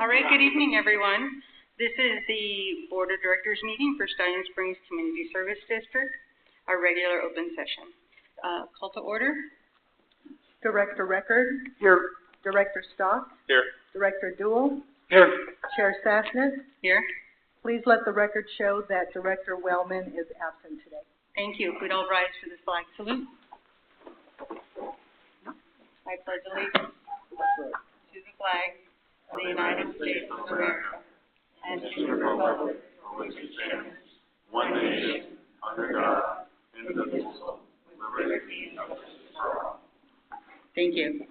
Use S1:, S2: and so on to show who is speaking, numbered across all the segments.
S1: All right, good evening, everyone. This is the Board of Directors meeting for Stallion Springs Community Service District, our regular open session. Call to order.
S2: Director Record.
S3: Here.
S2: Director Stock.
S3: Here.
S2: Director Duell.
S3: Here. Chair
S2: Sassness.
S1: Here.
S2: Please let the record show that Director Wellman is absent today.
S1: Thank you. If we'd all rise for the flag salute. I pledge allegiance to the flag of the United States of America and to the republic for which it stands, one nation, under God, indivisible, with liberty and justice for all. Thank you.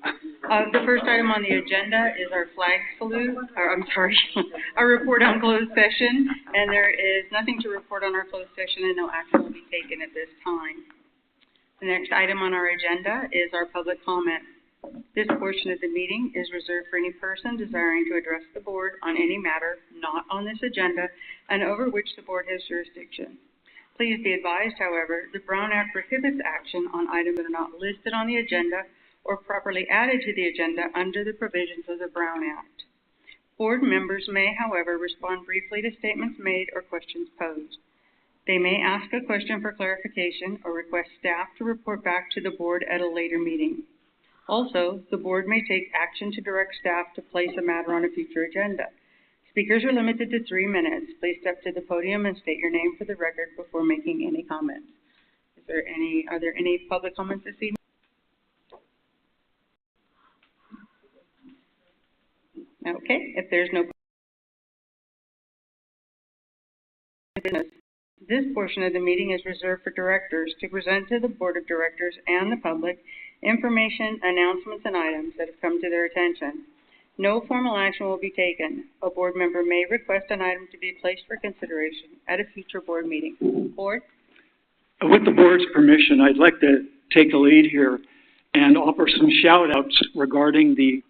S1: The first item on the agenda is our flag salute, our report on closed session, and there is nothing to report on our closed session and no action will be taken at this time. The next item on our agenda is our public comment. This portion of the meeting is reserved for any person desiring to address the board on any matter not on this agenda and over which the board has jurisdiction. Please be advised, however, the Brown Act prohibits action on items that are not listed on the agenda or properly added to the agenda under the provisions of the Brown Act. Board members may, however, respond briefly to statements made or questions posed. They may ask a question for clarification or request staff to report back to the board at a later meeting. Also, the board may take action to direct staff to place a matter on a future agenda. Speakers are limited to 3 minutes. Please step to the podium and state your name for the record before making any comments. Are there any public comments this evening? Okay, if there's no business, this portion of the meeting is reserved for directors to present to the board of directors and the public information, announcements, and items that have come to their attention. No formal action will be taken. A board member may request an item to be placed for consideration at a future board meeting. Board?
S3: With the board's permission, I'd like to take the lead here and offer some shout-outs regarding the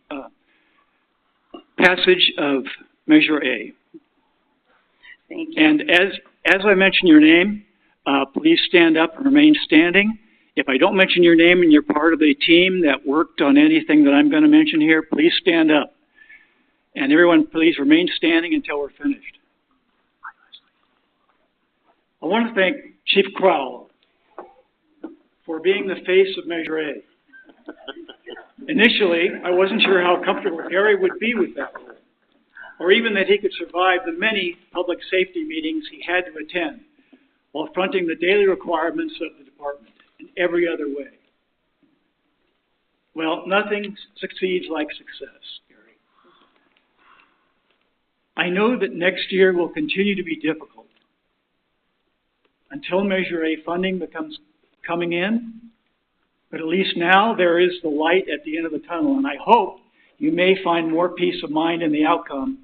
S3: passage of Measure A.
S1: Thank you.
S3: And as I mention your name, please stand up and remain standing. If I don't mention your name and you're part of the team that worked on anything that I'm going to mention here, please stand up. And everyone, please remain standing until we're finished. I want to thank Chief Crowell for being the face of Measure A. Initially, I wasn't sure how comfortable Harry would be with that role, or even that he could survive the many public safety meetings he had to attend while fronting the daily requirements of the department in every other way. Well, nothing succeeds like success, Harry. I know that next year will continue to be difficult until Measure A funding becomes coming in. But at least now there is the light at the end of the tunnel, and I hope you may find more peace of mind in the outcome,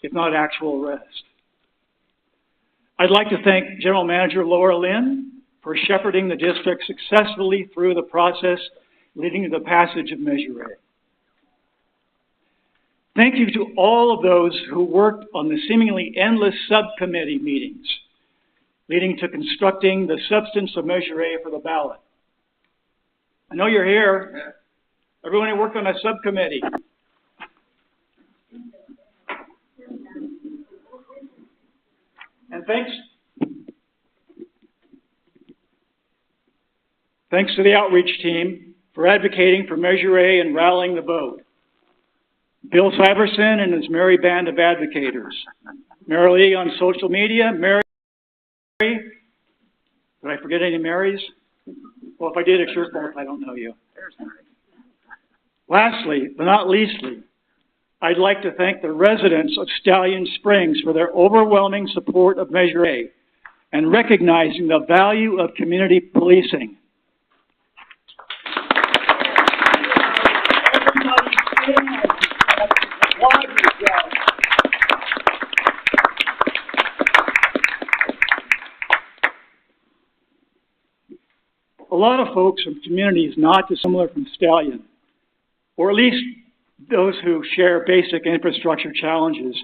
S3: if not actual rest. I'd like to thank General Manager Laura Lynn for shepherding the district successfully through the process leading to the passage of Measure A. Thank you to all of those who worked on the seemingly endless subcommittee meetings leading to constructing the substance of Measure A for the ballot. I know you're here. Everyone who worked on a subcommittee. And thanks to the outreach team for advocating for Measure A and rallying the vote. Bill Syverson and his merry band of advocators. Mary Lee on social media. Mary, did I forget any Marys? Well, if I did, it's your fault. I don't know you. Lastly, but not leastly, I'd like to thank the residents of Stallion Springs for their overwhelming support of Measure A and recognizing the value of community policing. A lot of folks from communities not dissimilar from Stallion, or at least those who share basic infrastructure challenges,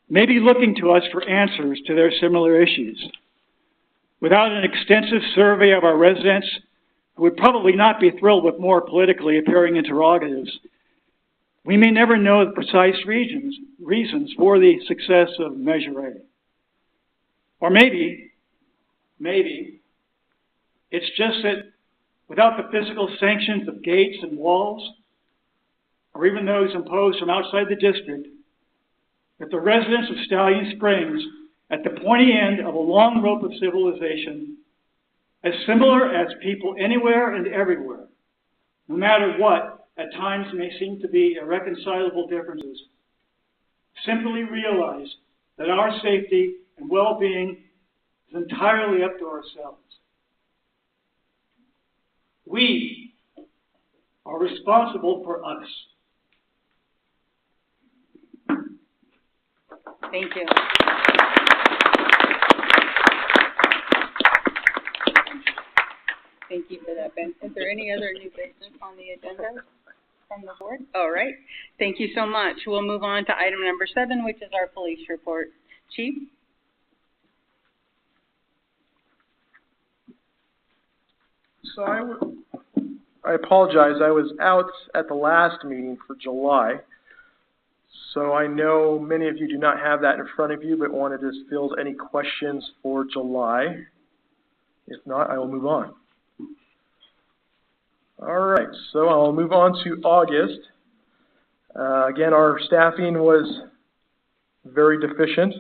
S3: may be looking to us for answers to their similar issues. Without an extensive survey of our residents, who would probably not be thrilled with more politically appearing interrogatives, We may never know the precise reasons for the success of Measure A. Or maybe it's just that without the physical sanctions of gates and walls, or even those imposed from outside the district, that the residents of Stallion Springs, at the pointy end of a long rope of civilization, as similar as people anywhere and everywhere, no matter what at times may seem to be irreconcilable differences, simply realize that our safety and well-being is entirely up to ourselves. We are responsible for us.
S1: Thank you. Thank you for that, Ben. Is there any other new business on the agenda from the board? All right. Thank you so much. We'll move on to item number 7, which is our police report. Chief?
S4: So I apologize. I was out at the last meeting for July. So I know many of you do not have that in front of you, but wanted to field any questions for July. If not, I will move on. All right, so I'll move on to August. Again, our staffing was very deficient.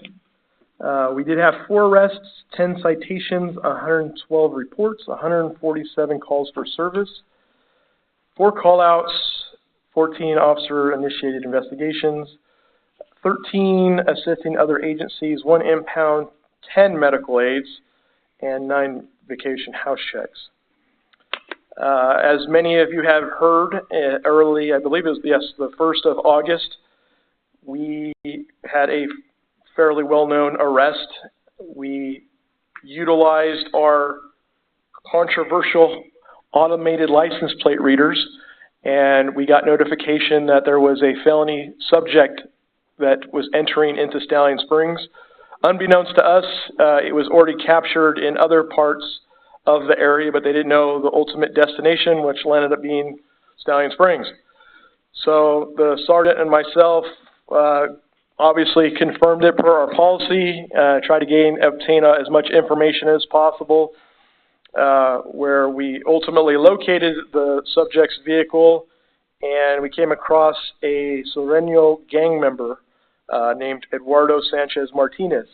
S4: We did have 4 arrests, 10 citations, 112 reports, 147 calls for service, 4 call-outs, 14 officer-initiated investigations, 13 assisting other agencies, 1 impound, 10 medical aids, and 9 vacation house checks. As many of you have heard, early, I believe it was, the 1st of August, we had a fairly well-known arrest. We utilized our controversial automated license plate readers, and we got notification that there was a felony subject that was entering into Stallion Springs. Unbeknownst to us, it was already captured in other parts of the area, but they didn't know the ultimate destination, which ended up being Stallion Springs. So the sergeant and myself obviously confirmed it per our policy, tried to obtain as much information as possible, where we ultimately located the subject's vehicle, and we came across a Sereno gang member named Eduardo Sanchez Martinez.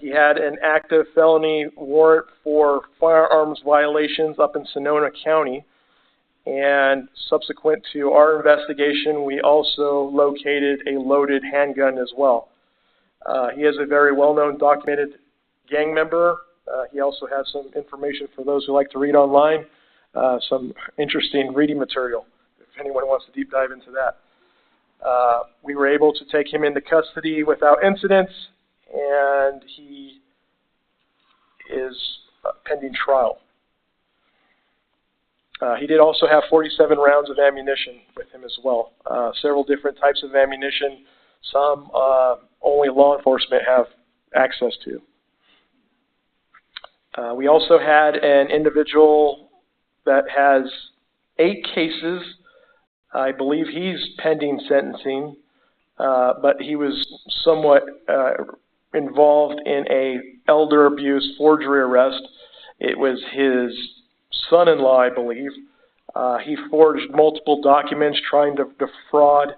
S4: He had an active felony warrant for firearms violations up in Sonoma County, and subsequent to our investigation, we also located a loaded handgun as well. He is a very well-known documented gang member. He also has some information for those who like to read online, some interesting reading material, if anyone wants to deep dive into that. We were able to take him into custody without incidents, and he is pending trial. He did also have 47 rounds of ammunition with him as well. Several different types of ammunition, some only law enforcement have access to. We also had an individual that has 8 cases. I believe he's pending sentencing, but he was somewhat involved in a elder abuse forgery arrest. It was his son-in-law, I believe. He forged multiple documents trying to defraud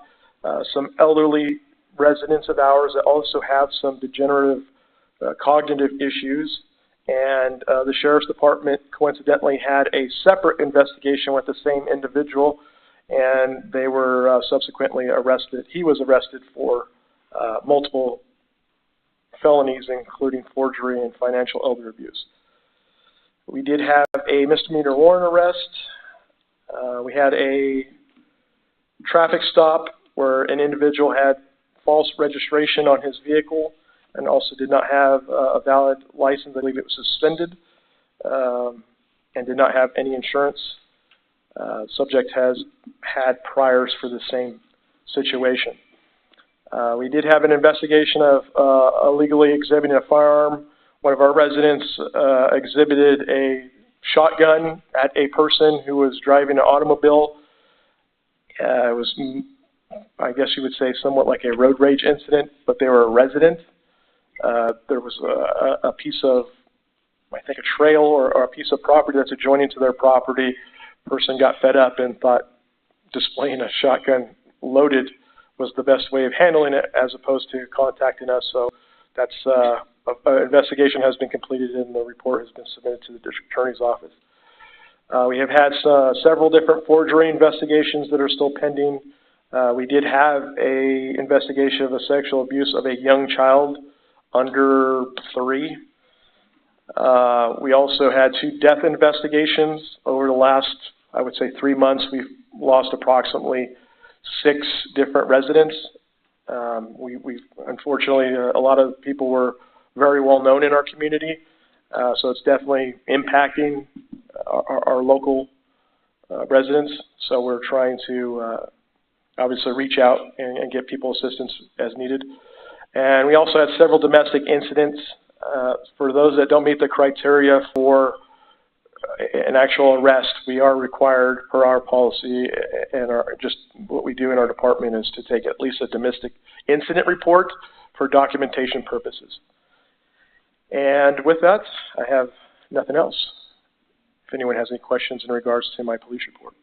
S4: some elderly residents of ours that also have some degenerative cognitive issues. And the Sheriff's Department coincidentally had a separate investigation with the same individual, and they were subsequently arrested. He was arrested for multiple felonies, including forgery and financial elder abuse. We did have a misdemeanor warrant arrest. We had a traffic stop where an individual had false registration on his vehicle and also did not have a valid license. I believe it was suspended, and did not have any insurance. Subject has had priors for the same situation. We did have an investigation of illegally exhibiting a firearm. One of our residents exhibited a shotgun at a person who was driving an automobile. It was I guess you would say, somewhat like a road rage incident, but they were a resident. There was a piece of, I think, a trail or a piece of property that's adjoining to their property. Person got fed up and thought displaying a shotgun loaded was the best way of handling it as opposed to contacting us. So that's an investigation has been completed and the report has been submitted to the district attorney's office. We have had several different forgery investigations that are still pending. We did have a investigation of a sexual abuse of a young child under 3. We also had 2 death investigations over the last, I would say, 3 months. We've lost approximately 6 different residents. We've unfortunately, a lot of people were very well known in our community, so it's definitely impacting our local residents. So we're trying to obviously reach out and get people assistance as needed. And we also had several domestic incidents. For those that don't meet the criteria for an actual arrest, we are required per our policy and just what we do in our department is to take at least a domestic incident report for documentation purposes. And with that, I have nothing else. If anyone has any questions in regards to my police report.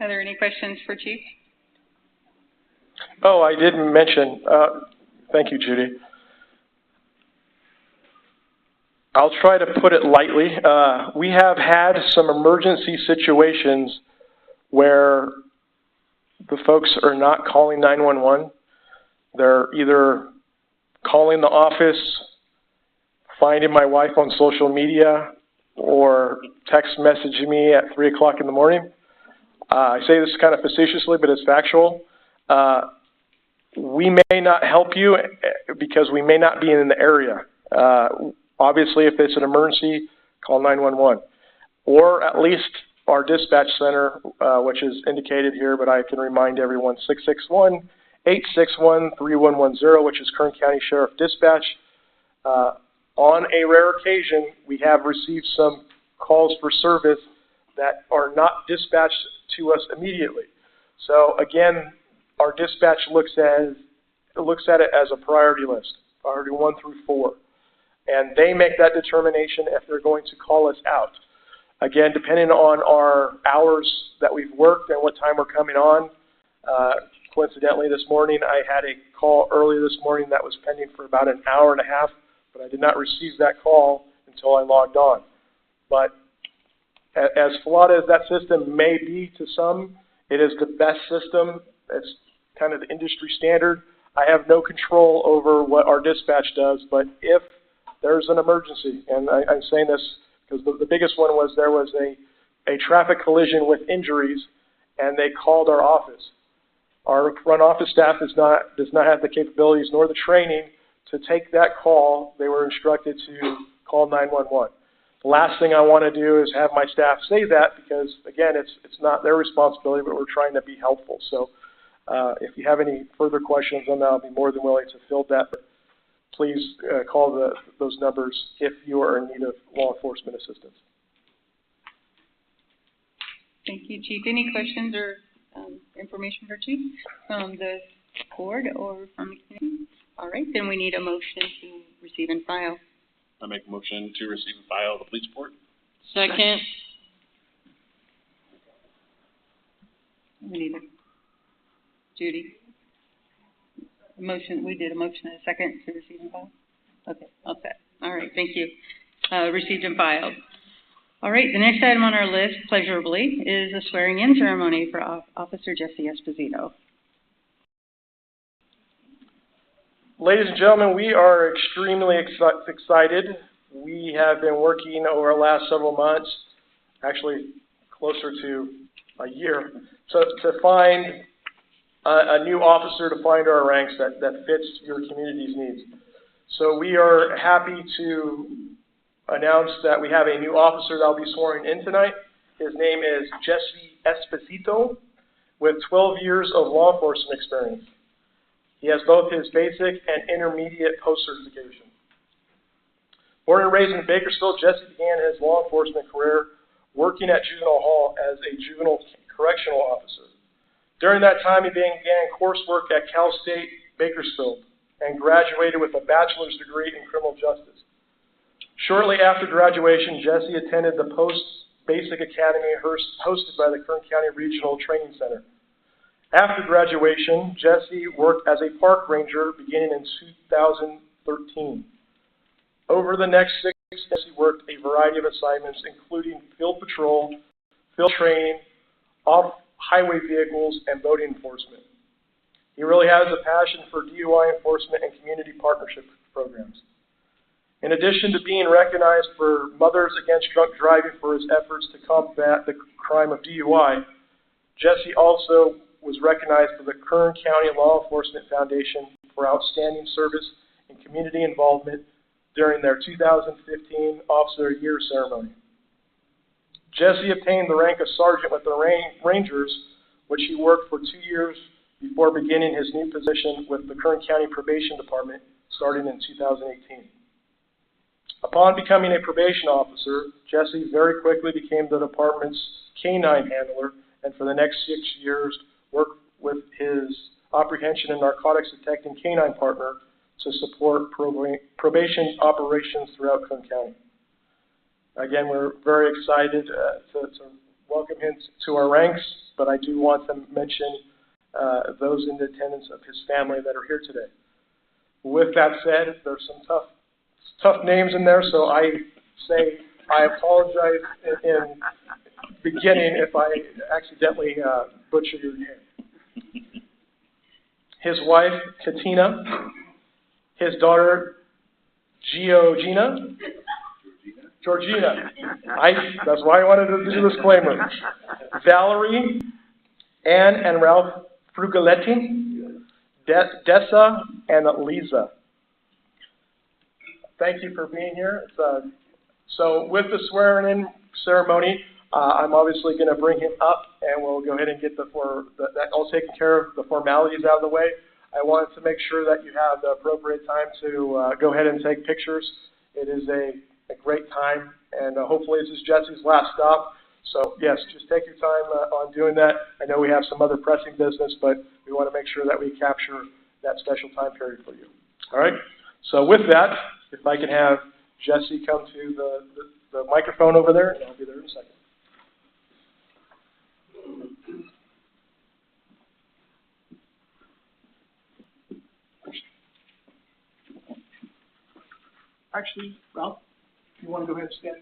S1: Are there any questions for Chief?
S4: Oh, I didn't mention, thank you, Judy. I'll try to put it lightly. We have had some emergency situations where the folks are not calling 911. They're either calling the office, finding my wife on social media, or text messaging me at 3 o'clock in the morning. I say this kind of facetiously, but it's factual. We may not help you because we may not be in the area. Obviously, if it's an emergency, call 911. Or at least our dispatch center, which is indicated here, but I can remind everyone, 661-861-3110, which is Kern County Sheriff Dispatch. On a rare occasion, we have received some calls for service that are not dispatched to us immediately. So again, our dispatch looks at it as a priority list, priority 1 through 4. And they make that determination if they're going to call us out. Again, depending on our hours that we've worked and what time we're coming on. Coincidentally, this morning, I had a call earlier this morning that was pending for about an hour and a half, but I did not receive that call until I logged on. But as flawed as that system may be to some, it is the best system. It's kind of the industry standard. I have no control over what our dispatch does, but if there's an emergency, and I'm saying this because the biggest one was there was a traffic collision with injuries, and they called our office. Our front office staff does not have the capabilities nor the training to take that call. They were instructed to call 911. The last thing I want to do is have my staff say that because, again, it's not their responsibility, but we're trying to be helpful. So if you have any further questions on that, I'll be more than willing to field that. But please call those numbers if you are in need of law enforcement assistance.
S1: Thank you, Chief. Any questions or information for Chief from the board or from the committee? All right, then we need a motion to receive and file.
S5: I make a motion to receive and file the police report.
S1: Second. We need a Judy. Motion. We did a motion and a second to receive and file. Okay, all set. All right, thank you. Received and filed. All right, the next item on our list, pleasurably, is a swearing-in ceremony for Officer Jesse Esposito.
S4: Ladies and gentlemen, we are extremely excited. We have been working over the last several months, actually closer to a year, to find a new officer to find our ranks that fits your community's needs. So we are happy to announce that we have a new officer that will be sworn in tonight. His name is Jesse Esposito, with 12 years of law enforcement experience. He has both his basic and intermediate post-certification. Born and raised in Bakersfield, Jesse began his law enforcement career working at Juvenile Hall as a juvenile correctional officer. During that time, he began coursework at Cal State Bakersfield and graduated with a bachelor's degree in criminal justice. Shortly after graduation, Jesse attended the Post-Basic Academy hosted by the Kern County Regional Training Center. After graduation, Jesse worked as a park ranger beginning in 2013. Over the next 6 years, Jesse worked a variety of assignments, including field patrol, field training, off-highway vehicles, and boating enforcement. He really has a passion for DUI enforcement and community partnership programs. In addition to being recognized for Mothers Against Drunk Driving for his efforts to combat the crime of DUI, Jesse also was recognized for the Kern County Law Enforcement Foundation for outstanding service and community involvement during their 2015 Officer Year ceremony. Jesse obtained the rank of sergeant with the Rangers, which he worked for 2 years before beginning his new position with the Kern County Probation Department starting in 2018. Upon becoming a probation officer, Jesse very quickly became the department's canine handler, and for the next 6 years worked with his apprehension and narcotics detecting canine partner to support probation operations throughout Kern County. Again, we're very excited to welcome him to our ranks, but I do want to mention those in attendance of his family that are here today. With that said, there's some tough names in there, so I say I apologize in beginning if I accidentally butcher your name. His wife, Katina. His daughter, Georgina. That's why I wanted to do the disclaimer. Valerie, Ann and Ralph Frugaletti, Dessa, and Lisa. Thank you for being here. So with the swearing-in ceremony, I'm obviously going to bring him up, and we'll go ahead and get that all taken care of, the formalities out of the way. I wanted to make sure that you have the appropriate time to go ahead and take pictures. It is a great time, and hopefully this is Jesse's last stop. So yes, just take your time on doing that. I know we have some other pressing business, but we want to make sure that we capture that special time period for you. All right? So with that, if I can have Jesse come to the microphone over there, and I'll be there in a second. Actually, Ralph, you want to go ahead and stand?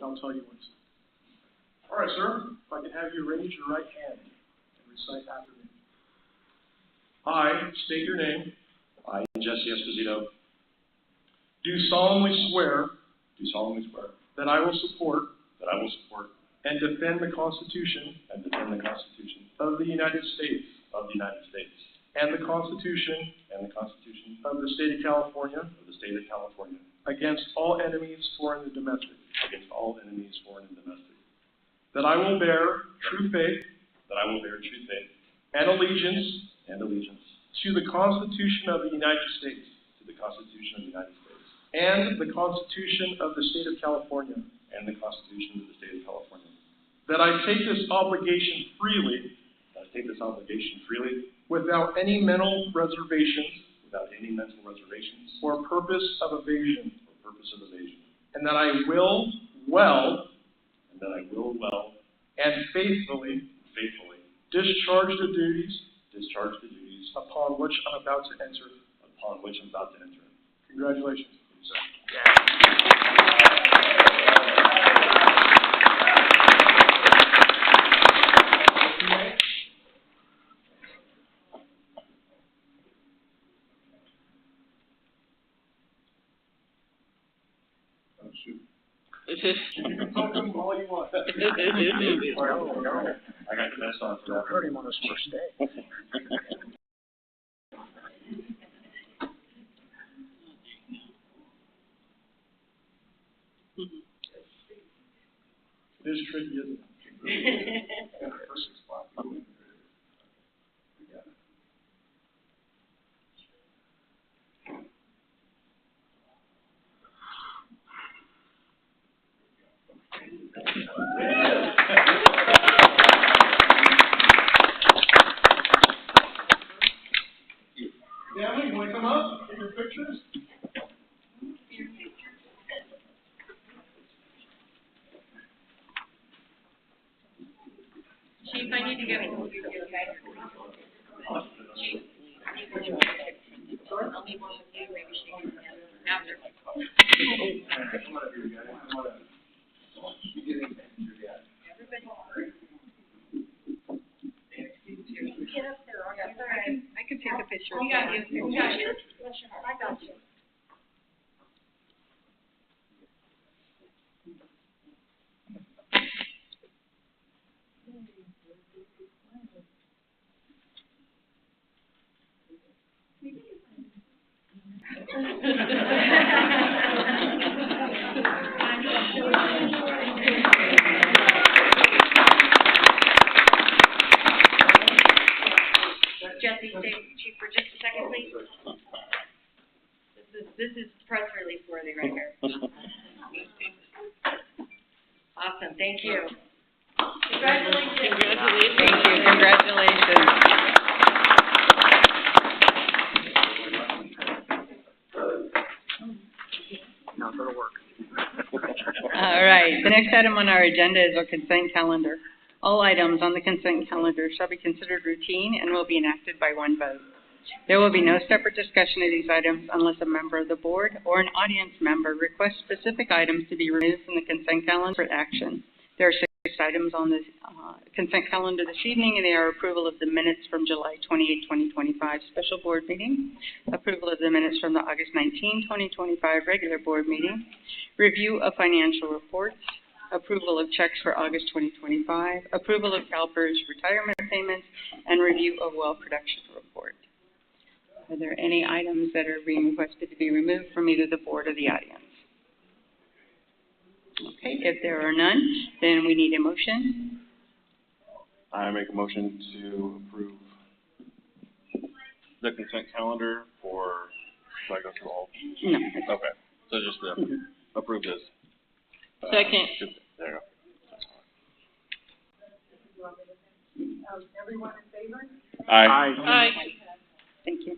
S4: I'll tell you once. All right, sir, if I can have you raise your right hand and recite after me. I state your name.
S5: I, Jesse Esposito,
S4: Do solemnly swear
S5: that I will support
S4: and defend the Constitution
S5: and defend the Constitution
S4: of the United States
S5: of the United States
S4: and the Constitution
S5: and the Constitution
S4: of the State of California
S5: of the State of California
S4: against all enemies, foreign and domestic.
S5: against all enemies, foreign and domestic.
S4: That I will bear true faith
S5: That I will bear true faith
S4: and allegiance
S5: and allegiance
S4: to the Constitution of the United States
S5: to the Constitution of the United States
S4: and the Constitution of the State of California.
S5: and the Constitution of the State of California.
S4: That I take this obligation freely
S5: That I take this obligation freely
S4: without any mental reservations
S5: without any mental reservations
S4: or purpose of evasion.
S5: or purpose of evasion.
S4: And that I will well
S5: And that I will well
S4: and faithfully
S5: and faithfully
S4: discharge the duties
S5: discharge the duties
S4: upon which I'm about to enter.
S5: upon which I'm about to enter.
S4: Congratulations.
S5: Oh, shoot.
S4: Talk to him all you want.
S5: I got the best on for that.
S4: Hurt him on his first day. It is tricky, isn't it? First spot.
S6: Chief, I need to get hold of you, okay? Chief. I'll need one with you, maybe she can, after.
S1: I can take a picture.
S6: We got you, we got you. I got you. Jesse, stay, Chief, for just a second, please. This is press release worthy right here. Awesome, thank you. Congratulations.
S1: Thank you, congratulations. All right, the next item on our agenda is our consent calendar. All items on the consent calendar shall be considered routine and will be enacted by one vote. There will be no separate discussion of these items unless a member of the board or an audience member requests specific items to be removed from the consent calendar for action. There are 6 items on the consent calendar this evening, and they are approval of the minutes from July 28, 2025 special board meeting, approval of the minutes from the August 19, 2025 regular board meeting, review of financial reports, approval of checks for August 2025, approval of CalPERS retirement payments, and review of well production report. Are there any items that are being requested to be removed from either the board or the audience? Okay, if there are none, then we need a motion.
S5: I make a motion to approve the consent calendar for, should I go through all?
S1: No.
S5: Okay, so just approve this.
S1: Second.
S5: There you go.
S2: Everyone in favor?
S5: Aye.
S1: Thank you.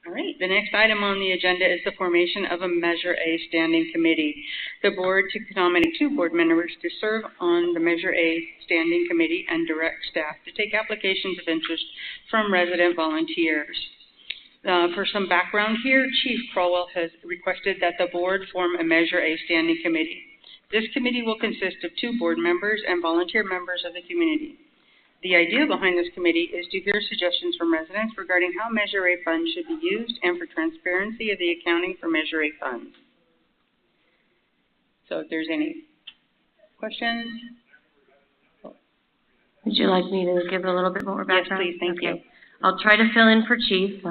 S1: All right, the next item on the agenda is the formation of a Measure A standing committee. The board to nominate 2 board members to serve on the Measure A standing committee and direct staff to take applications of interest from resident volunteers. For some background here, Chief Crowell has requested that the board form a Measure A standing committee. This committee will consist of 2 board members and volunteer members of the community. The idea behind this committee is to hear suggestions from residents regarding how Measure A funds should be used and for transparency of the accounting for Measure A funds. So if there's any questions?
S7: Would you like me to give a little bit more background?
S1: Yes, please, thank you.
S7: I'll try to fill in for Chief.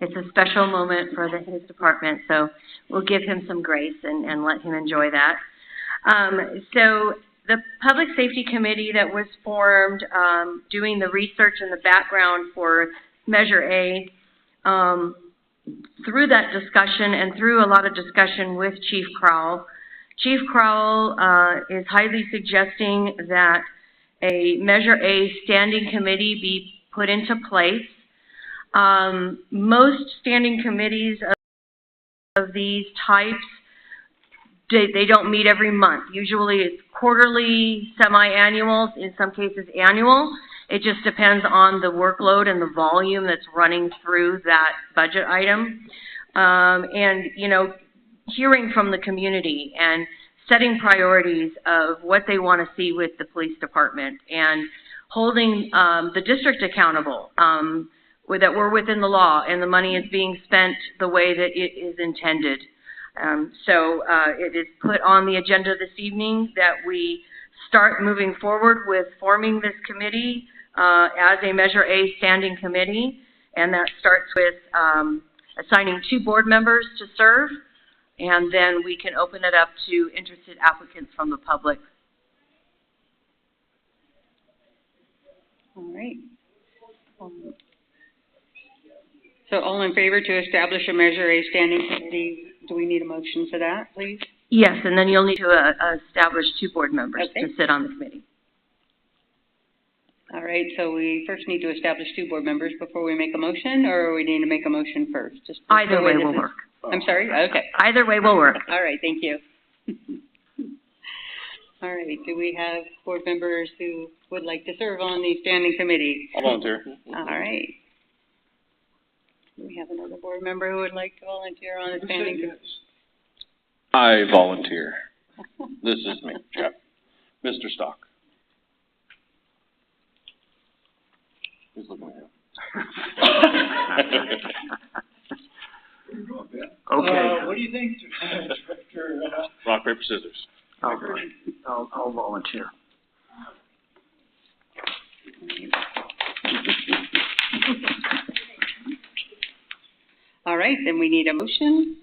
S7: It's a special moment for his department, so we'll give him some grace and let him enjoy that. So the Public Safety Committee that was formed, doing the research and the background for Measure A, through that discussion and through a lot of discussion with Chief Crowell is highly suggesting that a Measure A standing committee be put into place. Most standing committees of these types, they don't meet every month. Usually it's quarterly, semi-annual, in some cases annual. It just depends on the workload and the volume that's running through that budget item. And, you know, hearing from the community and setting priorities of what they want to see with the police department and holding the district accountable, that we're within the law and the money is being spent the way that it is intended. So it is put on the agenda this evening that we start moving forward with forming this committee as a Measure A standing committee, and that starts with assigning 2 board members to serve, and then we can open it up to interested applicants from the public.
S1: All right. So all in favor to establish a Measure A standing committee, do we need a motion for that, please?
S7: Yes, and then you'll need to establish 2 board members
S1: Okay.
S7: to sit on the committee.
S1: All right, so we first need to establish 2 board members before we make a motion, or we need to make a motion first? Just the
S7: Either way
S1: this
S7: will
S1: is-
S7: work.
S1: I'm sorry? Okay.
S7: Either way will work.
S1: All right, thank you. All right, do we have board members who would like to serve on the standing committee?
S5: I'll volunteer.
S1: All right. Do we have another board member who would like to volunteer on the standing committee?
S5: I volunteer. This is me, Jeff. Mr. Stock. Who's looking at him?
S3: Okay. What do you think, Director?
S5: Rock, paper, scissors.
S3: I'll volunteer.
S1: All right, then we need a motion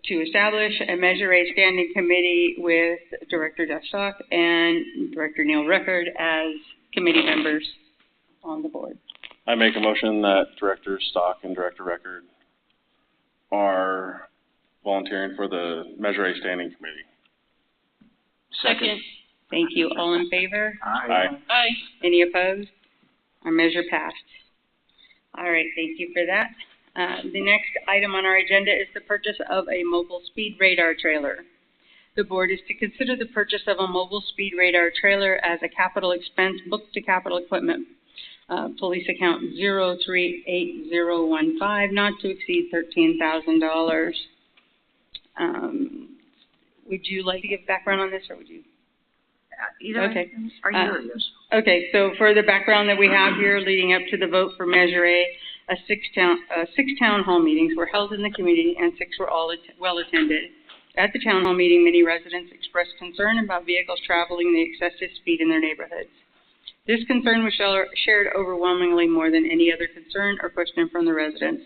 S1: to establish and measure a standing committee with Director Jeff Stock and Director Neil Record as committee members on the board.
S5: I make a motion that Director Stock and Director Record are volunteering for the Measure A Standing Committee.
S6: Second.
S1: Thank you. All in favor?
S5: Aye.
S6: Aye.
S1: Any opposed? Our measure passed. All right, thank you for that. The next item on our agenda is the purchase of a mobile speed radar trailer. The board is to consider the purchase of a mobile speed radar trailer as a capital expense booked to capital equipment. Police account 038015, not to exceed $13,000. Would you like to give background on this, or would you?
S7: Either
S1: Okay.
S7: are you?
S1: Okay, so for the background that we have here leading up to the vote for Measure A, six town hall meetings were held in the community and 6 were all well attended. At the town hall meeting, many residents expressed concern about vehicles traveling the excessive speed in their neighborhoods. This concern was shared overwhelmingly more than any other concern or question from the residents.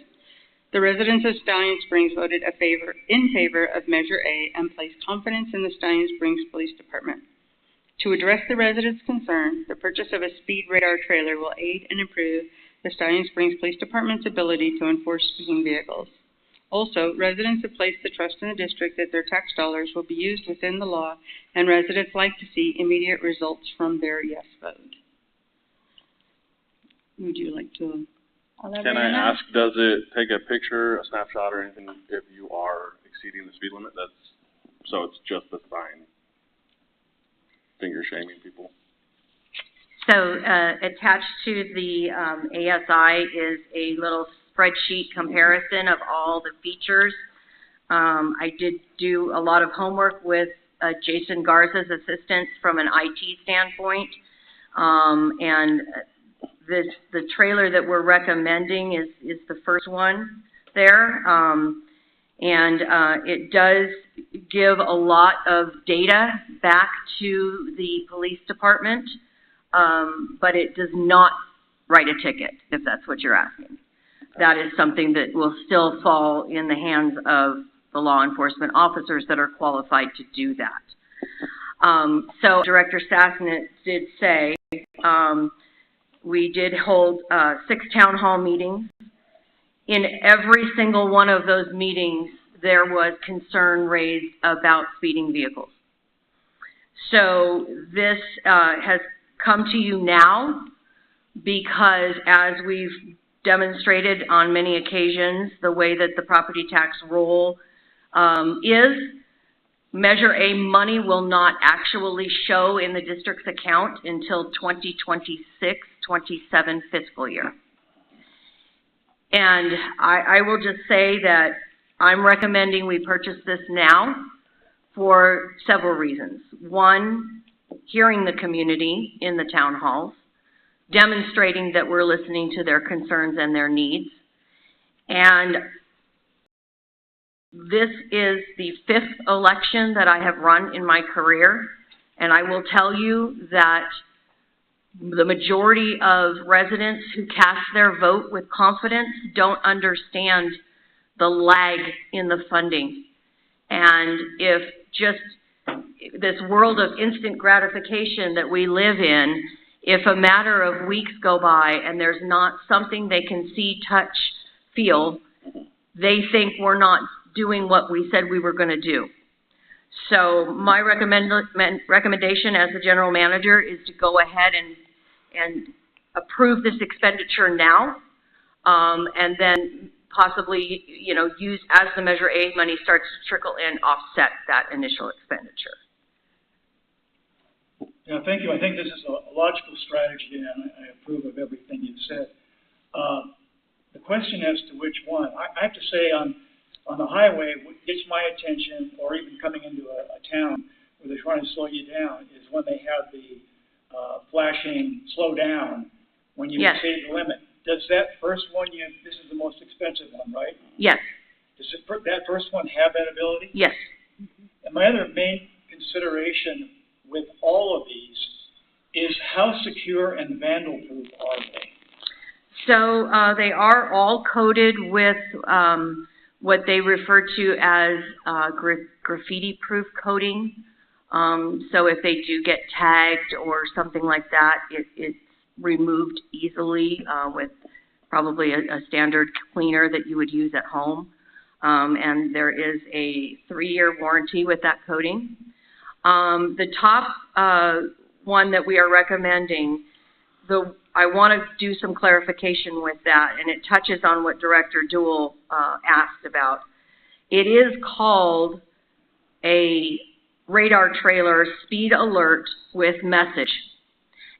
S1: The residents of Stallion Springs voted in favor of Measure A and placed confidence in the Stallion Springs Police Department. To address the residents' concern, the purchase of a speed radar trailer will aid and improve the Stallion Springs Police Department's ability to enforce speeding vehicles. Also, residents have placed the trust in the district that their tax dollars will be used within the law, and residents like to see immediate results from their yes vote. Would you like to elaborate
S5: Can I
S1: on that?
S5: ask, does it take a picture, a snapshot, or anything if you are exceeding the speed limit? So it's just the sign finger shaming people?
S7: So, attached to the, ASI is a little spreadsheet comparison of all the features. I did do a lot of homework with, Jason Garza's assistance from an IT standpoint. And the trailer that we're recommending is the first one there. It does give a lot of data back to the police department, but it does not write a ticket, if that's what you're asking. That is something that will still fall in the hands of the law enforcement officers that are qualified to do that. So Director Sassnett did say, we did hold 6 town hall meetings. In every single one of those meetings, there was concern raised about speeding vehicles. So this has come to you now because, as we've demonstrated on many occasions, the way that the property tax roll is, Measure A money will not actually show in the district's account until 2026-27 fiscal year. And I will just say that I'm recommending we purchase this now for several reasons. One, hearing the community in the town halls, demonstrating that we're listening to their concerns and their needs. And this is the 5th election that I have run in my career, and I will tell you that the majority of residents who cast their vote with confidence don't understand the lag in the funding. And if just this world of instant gratification that we live in, if a matter of weeks go by and there's not something they can see, touch, feel, they think we're not doing what we said we were going to do. So my recommendation as the general manager is to go ahead and approve this expenditure now, and then possibly, use as the Measure A money starts to trickle in, offset that initial expenditure.
S3: Yeah, thank you. I think this is a logical strategy, and I approve of everything you've said. The question as to which one, I have to say on the highway, what gets my attention, or even coming into a town where they're trying to slow you down, is when they have the flashing slow down when you
S7: Yes.
S3: exceed the limit. Does that first one, this is the most expensive one, right?
S7: Yes,
S3: Does that first one have that ability?
S7: yes.
S3: And my other main consideration with all of these is how secure and vandal-proof are they?
S7: So they are all coated with what they refer to as graffiti-proof coating. So if they do get tagged or something like that, it's removed easily with probably a standard cleaner that you would use at home. And there is a 3-year warranty with that coating. The top one that we are recommending, I want to do some clarification with that, and it touches on what Director Duell asked about. It is called a radar trailer speed alert with message.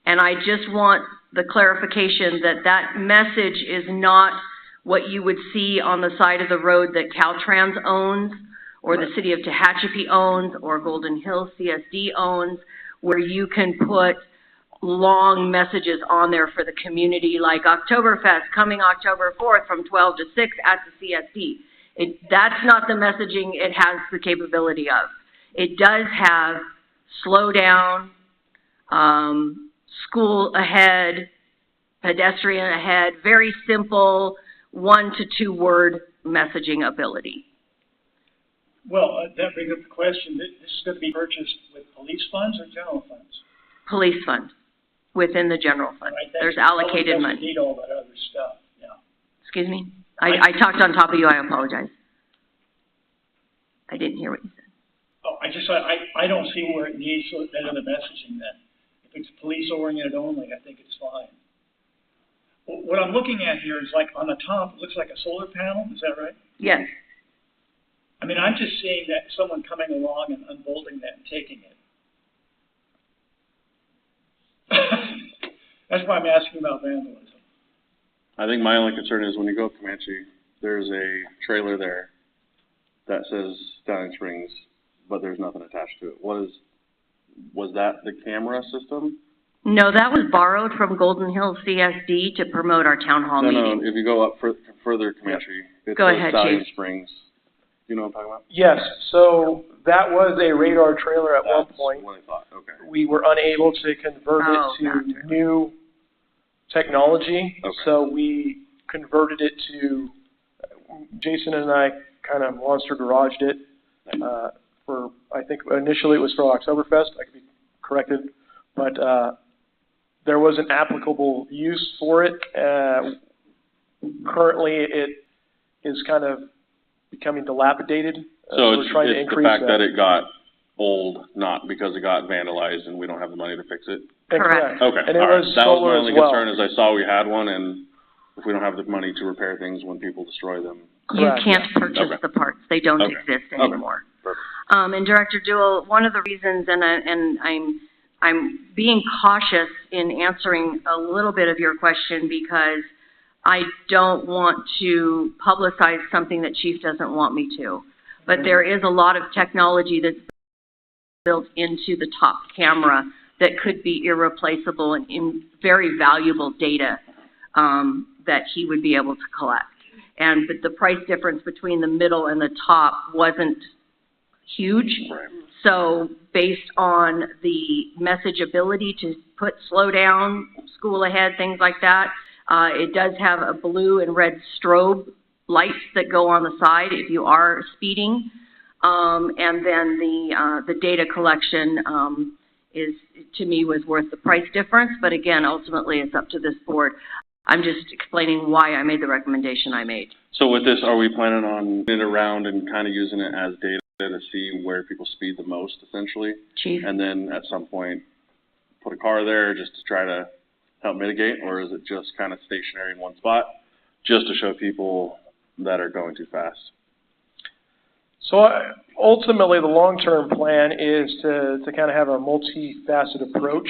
S7: And I just want the clarification that that message is not what you would see on the side of the road that Caltrans owns, or the city of Tehachapi owns, or Golden Hills CSD owns, where you can put long messages on there for the community, like Oktoberfest, coming October 4th from 12 to 6 at the CSD. That's not the messaging it has the capability of. It does have slow down, school ahead, pedestrian ahead, very simple 1 to 2 word messaging ability.
S3: Well, that brings up the question, this is going to be purchased with police funds or general funds?
S7: Police fund, within the general fund.
S3: Right,
S7: There's allocated money.
S3: Need all that other stuff, yeah.
S7: Excuse me? I talked on top of you, I apologize. I didn't hear what you said.
S3: Oh, I don't see where it needs that other messaging then. If it's police-oriented only, I think it's fine. What I'm looking at here is like on the top, it looks like a solar panel, is that right?
S7: Yes.
S3: I mean, I'm just seeing that someone coming along and unbolting that and taking it. That's why I'm asking about vandalism.
S5: I think my only concern is when you go up Comanche, there's a trailer there that says Stallion Springs, but there's nothing attached to it. Was that the camera system?
S7: No, that was borrowed from Golden Hills CSD to promote our town hall meeting.
S5: No, if you go up further Comanche, it
S7: Go
S5: says
S7: ahead,
S5: Stallion
S7: Chief.
S5: Springs. You know what I'm talking about?
S4: Yes, so that was a radar trailer at one
S5: That's
S4: point.
S5: what I thought, okay.
S4: We were unable to convert
S7: Oh,
S4: it to
S7: gotcha.
S4: new technology,
S5: Okay.
S4: so we converted it to, Jason and I kind of monster garaged it, I think initially it was for Oktoberfest, I could be corrected, but, there was an applicable use for it. Currently it is kind of becoming dilapidated.
S5: So
S4: we're trying to
S5: it's the
S4: increase
S5: fact that it got old, not because it got vandalized and we don't have the money to fix it?
S7: Correct.
S5: Okay,
S4: And it
S5: all right.
S4: was
S5: That was
S4: solar
S5: my
S4: as
S5: only
S4: well.
S5: concern, is I saw we had one, and if we don't have the money to repair things when people destroy them.
S7: You
S4: Correct.
S7: can't purchase
S5: Okay.
S7: the parts. They don't
S5: Okay.
S7: exist
S5: Okay.
S7: anymore.
S5: Perfect.
S7: And Director Duell, one of the reasons, and I'm being cautious in answering a little bit of your question because I don't want to publicize something that Chief doesn't want me to. But there is a lot of technology that's built into the top camera that could be irreplaceable and very valuable data that he would be able to collect. But the price difference between the middle and the top wasn't huge.
S5: Right.
S7: So based on the message ability to put slow down, school ahead, things like that, it does have a blue and red strobe lights that go on the side if you are speeding. And then the data collection is, to me, was worth the price difference. But again, ultimately, it's up to this board. I'm just explaining why I made the recommendation I made.
S5: So with this, are we planning on getting it around and kind of using it as data to see where people speed the most, essentially?
S7: Chief?
S5: And then at some point, put a car there just to try to help mitigate, or is it just kind of stationary in one spot, just to show people that are going too fast?
S4: So ultimately, the long-term plan is to kind of have a multifaceted approach.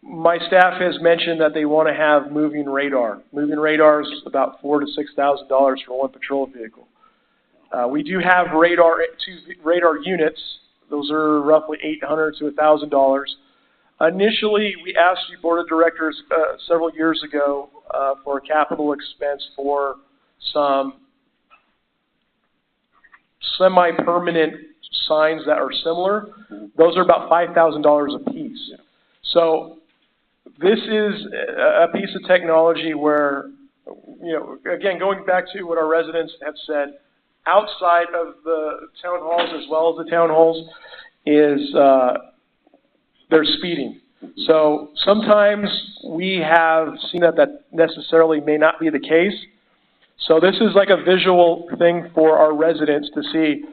S4: My staff has mentioned that they want to have moving radar. Moving radar is about $4,000 to $6,000 for one patrol vehicle. We do have two radar units. Those are roughly $800 to $1,000. Initially, we asked the board of directors several years ago for a capital expense for some semi-permanent signs that are similar. Those are about $5,000 a piece.
S5: Yeah.
S4: So this is a piece of technology where, again, going back to what our residents have said, outside of the town halls as well as the town halls is they're speeding. So sometimes we have seen that necessarily may not be the case. So this is like a visual thing for our residents to see,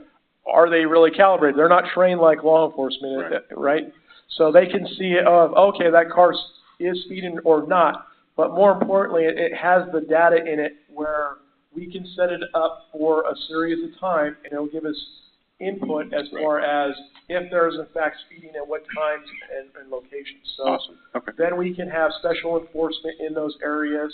S4: are they really calibrated? They're not trained like law enforcement, right? So they can see, okay, that car is speeding or not. But more importantly, it has the data in it where we can set it up for a series of time, and it'll give us input as far as if there's in fact speeding at what times and locations. So
S5: Awesome. Okay.
S4: then we can have special enforcement in those areas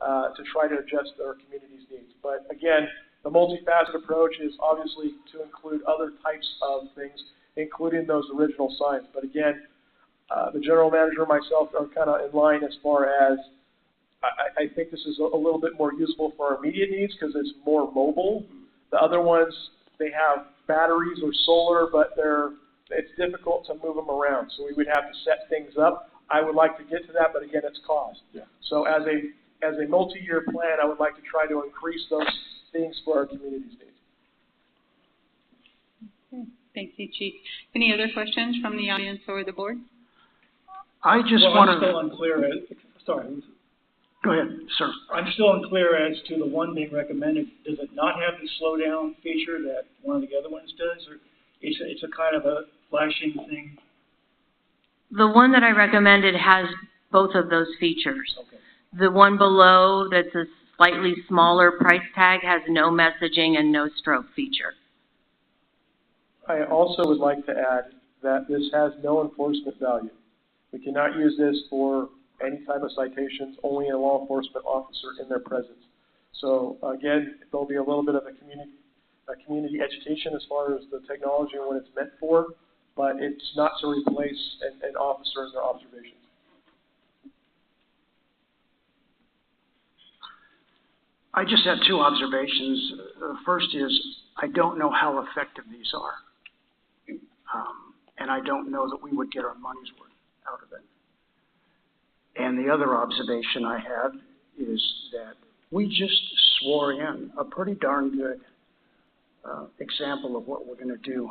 S4: to try to adjust our community's needs. But again, the multifaceted approach is obviously to include other types of things, including those original signs. But again, the general manager and myself are kind of in line as far as I think this is a little bit more useful for our immediate needs because it's more mobile. The other ones, they have batteries or solar, but it's difficult to move them around. So we would have to set things up. I would like to get to that, but again, it's cost.
S5: Yeah.
S4: So as a multi-year plan, I would like to try to increase those things for our community's needs.
S1: Okay. Thank you, Chief. Any other questions from the audience or the board?
S3: I just
S8: Well,
S3: want
S8: I'm
S3: to...
S8: still unclear as, sorry,
S3: Go ahead, sir.
S8: I'm still unclear as to the one being recommended. Does it not have the slow down feature that one of the other ones does, or it's a kind of a flashing thing?
S7: The one that I recommended has both of those features.
S8: Okay.
S7: The one below that's a slightly smaller price tag has no messaging and no strobe feature.
S4: I also would like to add that this has no enforcement value. We cannot use this for any type of citations, only a law enforcement officer in their presence. So again, there'll be a little bit of a community education as far as the technology and what it's meant for, but it's not to replace an officer in their observations.
S3: I just have two observations. The first is I don't know how effective these are. And I don't know that we would get our money's worth out of it. And the other observation I had is that we just swore in a pretty darn good example of what we're going to do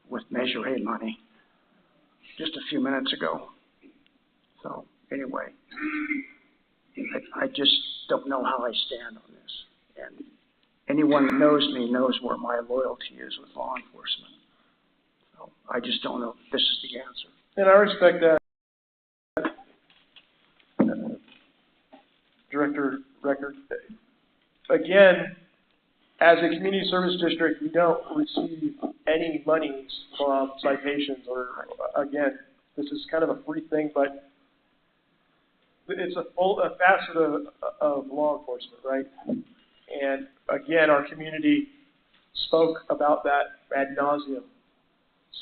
S3: with Measure A money just a few minutes ago. So anyway, I just don't know how I stand on this. And anyone that knows me knows where my loyalty is with law enforcement. So I just don't know if this is the answer.
S4: And I respect that. Director Record. Again, as a community service district, we don't receive any monies from citations or, again, this is kind of a free thing, but it's a facet of law enforcement, right? And again, our community spoke about that ad nauseum.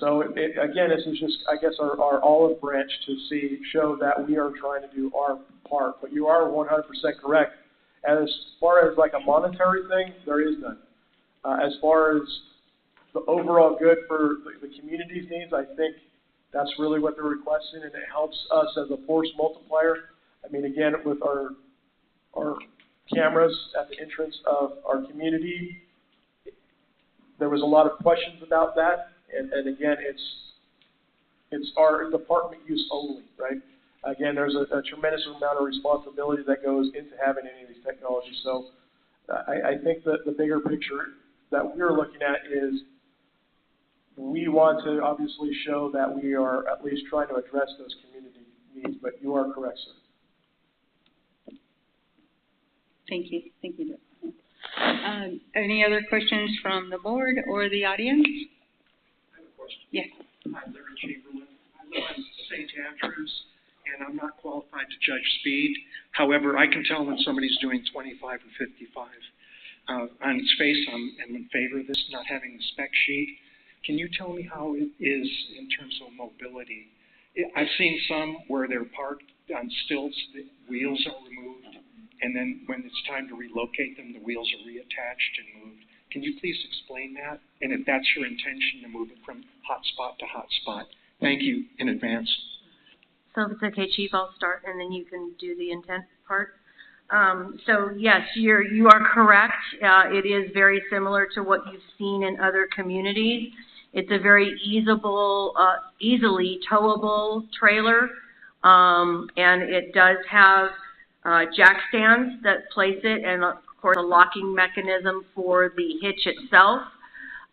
S4: So again, this is just, I guess, our olive branch to show that we are trying to do our part. But you are 100% correct. As far as like a monetary thing, there is none. As far as the overall good for the community's needs, I think that's really what they're requesting, and it helps us as a force multiplier. I mean, again, with our cameras at the entrance of our community, there was a lot of questions about that. And again, it's our department use only, right? Again, there's a tremendous amount of responsibility that goes into having any of these technologies. So I think that the bigger picture that we're looking at is we want to obviously show that we are at least trying to address those community needs, but you are correct, sir.
S1: Thank you, Jeff. Any other questions from the board or the audience?
S9: I have a question.
S1: Yes.
S9: I'm Larry Chamberlain. I live on St. Andrews, and I'm not qualified to judge speed. However, I can tell when somebody's doing 25 and 55. On its face, I'm in favor of this, not having the spec sheet. Can you tell me how it is in terms of mobility? I've seen some where they're parked on stilts, the wheels are removed, and then when it's time to relocate them, the wheels are reattached and moved. Can you please explain that? And if that's your intention to move it from hot spot to hot spot? Thank you in advance.
S7: So if it's okay, Chief, I'll start and then you can do the intent part. So yes, you are correct. It is very similar to what you've seen in other communities. It's a very easily towable trailer, and it does have jack stands that place it, and of course a locking mechanism for the hitch itself.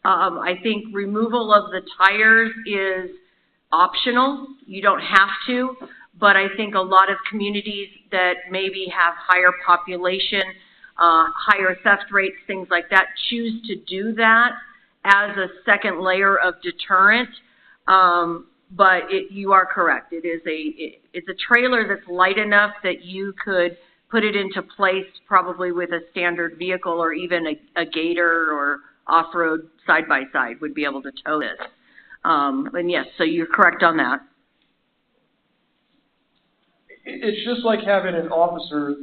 S7: I think removal of the tires is optional. You don't have to, but I think a lot of communities that maybe have higher population, higher theft rates, things like that, choose to do that as a second layer of deterrent. But you are correct. It's a trailer that's light enough that you could put it into place probably with a standard vehicle or even a gator or off-road side-by-side would be able to tow this. And yes, so you're correct on that.
S4: It's just like having an officer.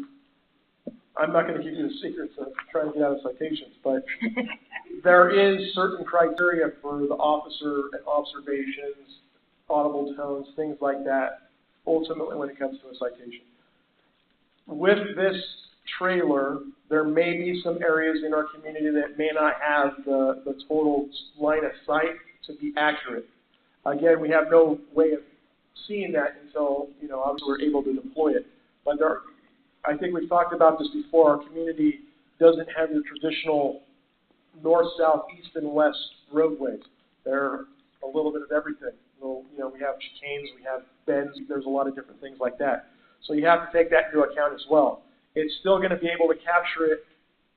S4: I'm not going to give you the secrets of trying to get out of citations, but there is certain criteria for the officer and observations, audible tones, things like that, ultimately when it comes to a citation. With this trailer, there may be some areas in our community that may not have the total line of sight to be accurate. Again, we have no way of seeing that until, obviously we're able to deploy it. But I think we've talked about this before. Our community doesn't have your traditional north, south, east, and west roadways. They're a little bit of everything. We have chicanes, we have bends, there's a lot of different things like that. So you have to take that into account as well. It's still going to be able to capture it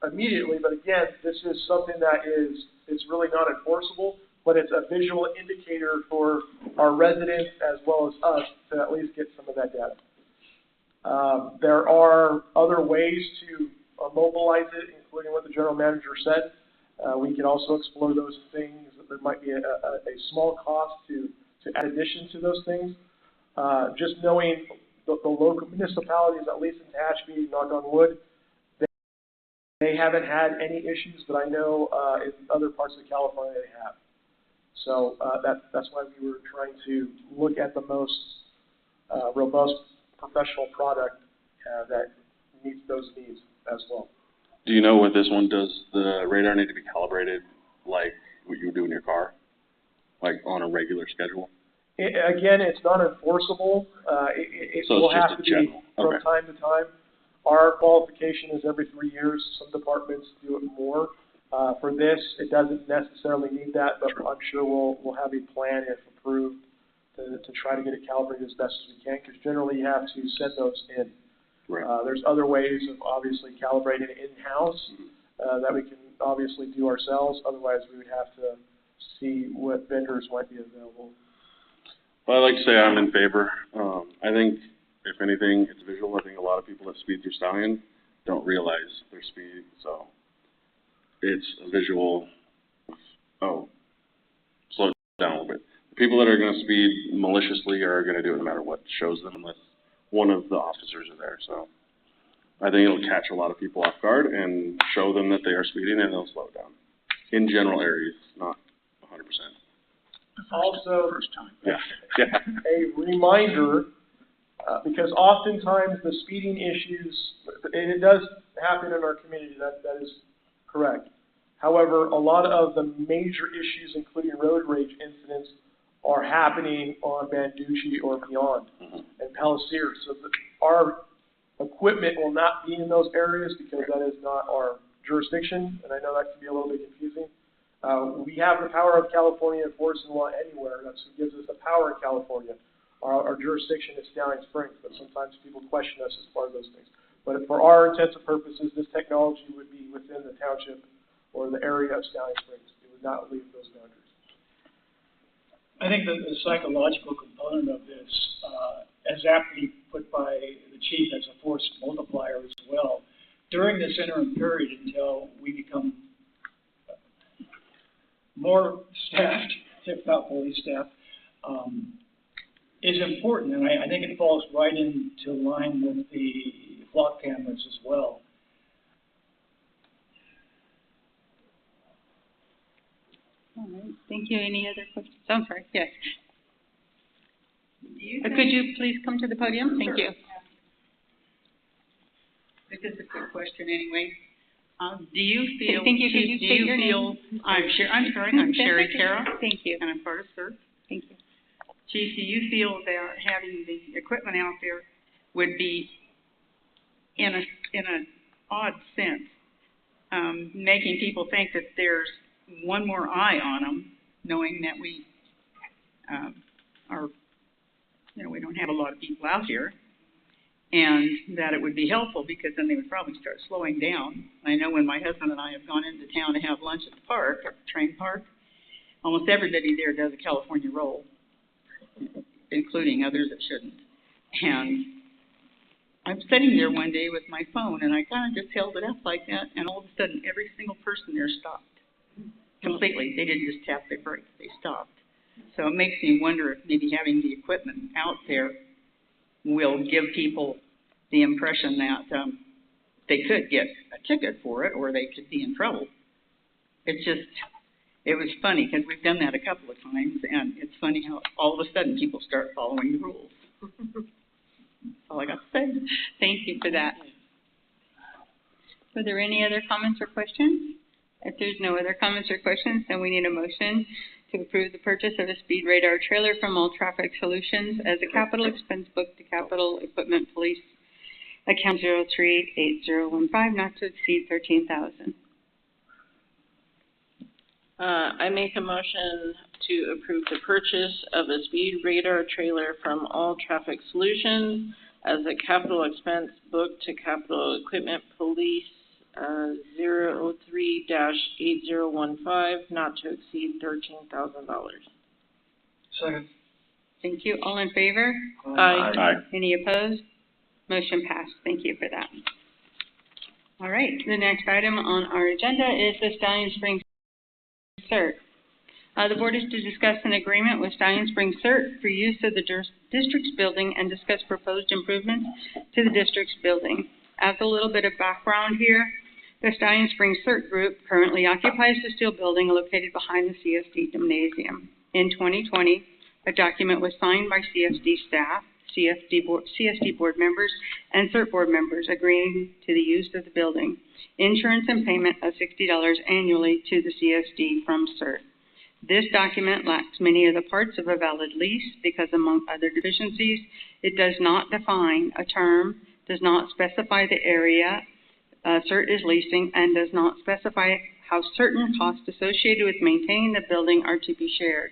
S4: immediately, but again, this is something that it's really not enforceable, but it's a visual indicator for our residents as well as us to at least get some of that data. There are other ways to mobilize it, including what the general manager said. We can also explore those things. There might be a small cost to add addition to those things. Just knowing the local municipalities, at least in Tehachapi, knock on wood, they haven't had any issues, but I know in other parts of California they have. So that's why we were trying to look at the most robust professional product that meets those needs as well.
S5: Do you know with this one, does the radar need to be calibrated like what you would do in your car, like on a regular schedule?
S4: Again, it's not enforceable. It
S5: So
S4: will
S5: it's just
S4: have
S5: a
S4: to be
S5: general.
S4: from
S5: Okay.
S4: time to time. Our qualification is every 3 years. Some departments do it more. For this, it doesn't necessarily need that, but I'm sure we'll have a plan, if approved, to try to get it calibrated as best as we can, because generally you have to send those in.
S5: Right.
S4: There's other ways of obviously calibrating it in-house that we can obviously do ourselves. Otherwise, we would have to see what vendors might be available.
S5: Well, I'd like to say I'm in favor. I think, if anything, it's visual. I think a lot of people that speed through Stallion don't realize their speed, so it's a visual, slow it down a little bit. The people that are going to speed maliciously are going to do it no matter what shows them, unless one of the officers are there. So I think it'll catch a lot of people off guard and show them that they are speeding, and they'll slow down. In general areas, not 100%.
S4: Also,
S5: Yeah.
S4: a reminder, because oftentimes the speeding issues, and it does happen in our community, that is correct. However, a lot of the major issues, including road rage incidents, are happening on Banducci or beyond, and Palisades. So our equipment will not be in those areas because that is not our jurisdiction, and I know that can be a little bit confusing. We have the power of California enforcing law anywhere. That's what gives us the power in California. our jurisdiction is Stallion Springs, but sometimes people question us as far as those things. But for our intents and purposes, this technology would be within the township or the area of Stallion Springs. It would not leave those boundaries.
S8: I think the psychological component of this, as aptly put by the chief as a force multiplier as well, during this interim period until we become more staffed, if not fully staffed, is important, and I think it falls right into line with the flock cameras as well.
S1: All right, thank you. Any other questions? I'm sorry, yes. Could you please come to the podium? Thank you.
S10: This is a quick question anyway. Do you feel,
S1: Thank you. Could you
S10: do
S1: state
S10: you
S1: your
S10: feel,
S1: name?
S10: I'm
S1: That's
S10: Sherry
S1: okay.
S10: Carroll,
S1: Thank you.
S10: and I'm part of CERT.
S1: Thank you.
S10: Chief, do you feel that having the equipment out there would be, in an odd sense, making people think that there's one more eye on them, knowing that we we don't have a lot of people out here, and that it would be helpful because then they would probably start slowing down. I know when my husband and I have gone into town to have lunch at the park, at the train park, almost everybody there does a California roll, including others that shouldn't. And I'm sitting there one day with my phone, and I kind of just held it up like that, and all of a sudden, every single person there stopped. Completely. They didn't just tap their brakes. They stopped. So it makes me wonder if maybe having the equipment out there will give people the impression that they could get a ticket for it or they could be in trouble. It was funny because we've done that a couple of times, and it's funny how all of a sudden people start following the rules. That's all I got to say.
S1: Thank you for that. Were there any other comments or questions? If there's no other comments or questions, then we need a motion to approve the purchase of a speed radar trailer from All Traffic Solutions as a capital expense book to Capital Equipment Police, account 038015, not to exceed $13,000.
S11: I make a motion to approve the purchase of a speed radar trailer from All Traffic Solutions as a capital expense book to Capital Equipment Police 03-8015, not to exceed $13,000.
S8: Second.
S1: Thank you. All in favor?
S11: Aye.
S1: Any opposed? Motion passed. Thank you for that. All right, the next item on our agenda is the Stallion Springs CERT. The board is to discuss an agreement with Stallion Springs CERT for use of the district's building and discuss proposed improvements to the district's building. As a little bit of background here, the Stallion Springs CERT group currently occupies the steel building located behind the CSD gymnasium. In 2020, a document was signed by CSD staff, CSD board members, and CERT board members agreeing to the use of the building, insurance and payment of $60 annually to the CSD from CERT. This document lacks many of the parts of a valid lease because, among other deficiencies, it does not define a term, does not specify the area CERT is leasing, and does not specify how certain costs associated with maintaining the building are to be shared.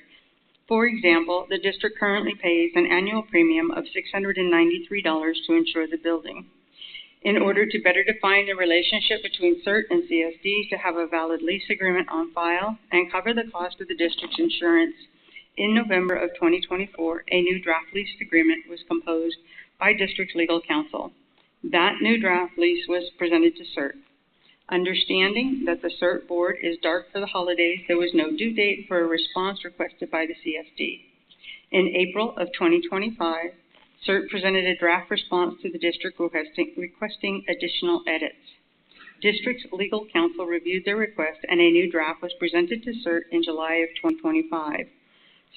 S1: For example, the district currently pays an annual premium of $693 to insure the building. In order to better define the relationship between CERT and CSD to have a valid lease agreement on file and cover the cost of the district's insurance, in November of 2024, a new draft lease agreement was composed by district legal counsel. That new draft lease was presented to CERT. Understanding that the CERT board is dark for the holidays, there was no due date for a response requested by the CSD. In April of 2025, CERT presented a draft response to the district requesting additional edits. District's legal counsel reviewed their request, and a new draft was presented to CERT in July of 2025.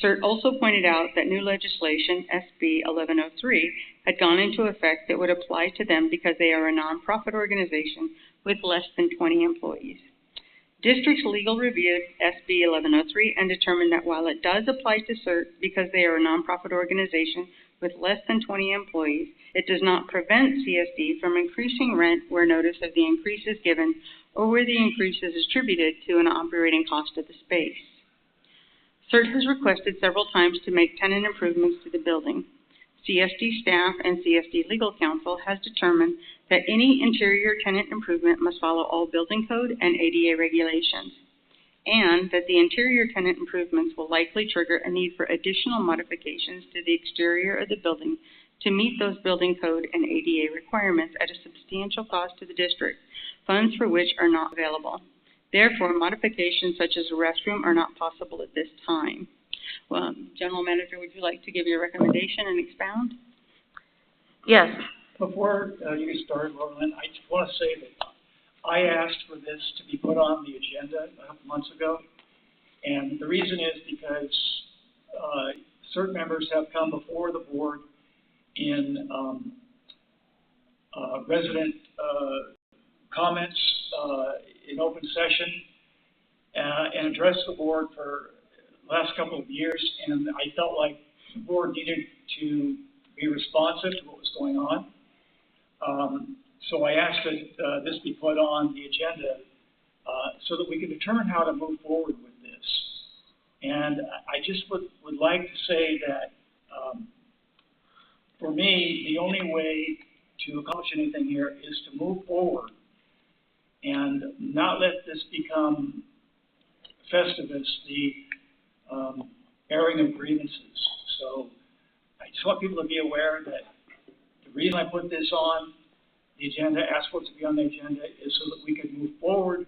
S1: CERT also pointed out that new legislation, SB 1103, had gone into effect that would apply to them because they are a nonprofit organization with less than 20 employees. District's legal reviewed SB 1103 and determined that while it does apply to CERT because they are a nonprofit organization with less than 20 employees, it does not prevent CSD from increasing rent where notice of the increase is given or where the increase is attributed to an operating cost of the space. CERT has requested several times to make tenant improvements to the building. CSD staff and CSD legal counsel has determined that any interior tenant improvement must follow all building code and ADA regulations, and that the interior tenant improvements will likely trigger a need for additional modifications to the exterior of the building to meet those building code and ADA requirements at a substantial cost to the district, funds for which are not available. Therefore, modifications such as a restroom are not possible at this time. Well, General Manager, would you like to give your recommendation and expound?
S7: Yes.
S8: Before you get started, Lauren, I just want to say that I asked for this to be put on the agenda a couple months ago, and the reason is because certain members have come before the board in resident comments in open session and addressed the board for the last couple of years, and I felt like the board needed to be responsive to what was going on. So I asked that this be put on the agenda so that we could determine how to move forward with this. And I just would like to say that for me, the only way to accomplish anything here is to move forward and not let this become Festivus, the airing of grievances. So I just want people to be aware that the reason I put this on the agenda, asked for it to be on the agenda, is so that we can move forward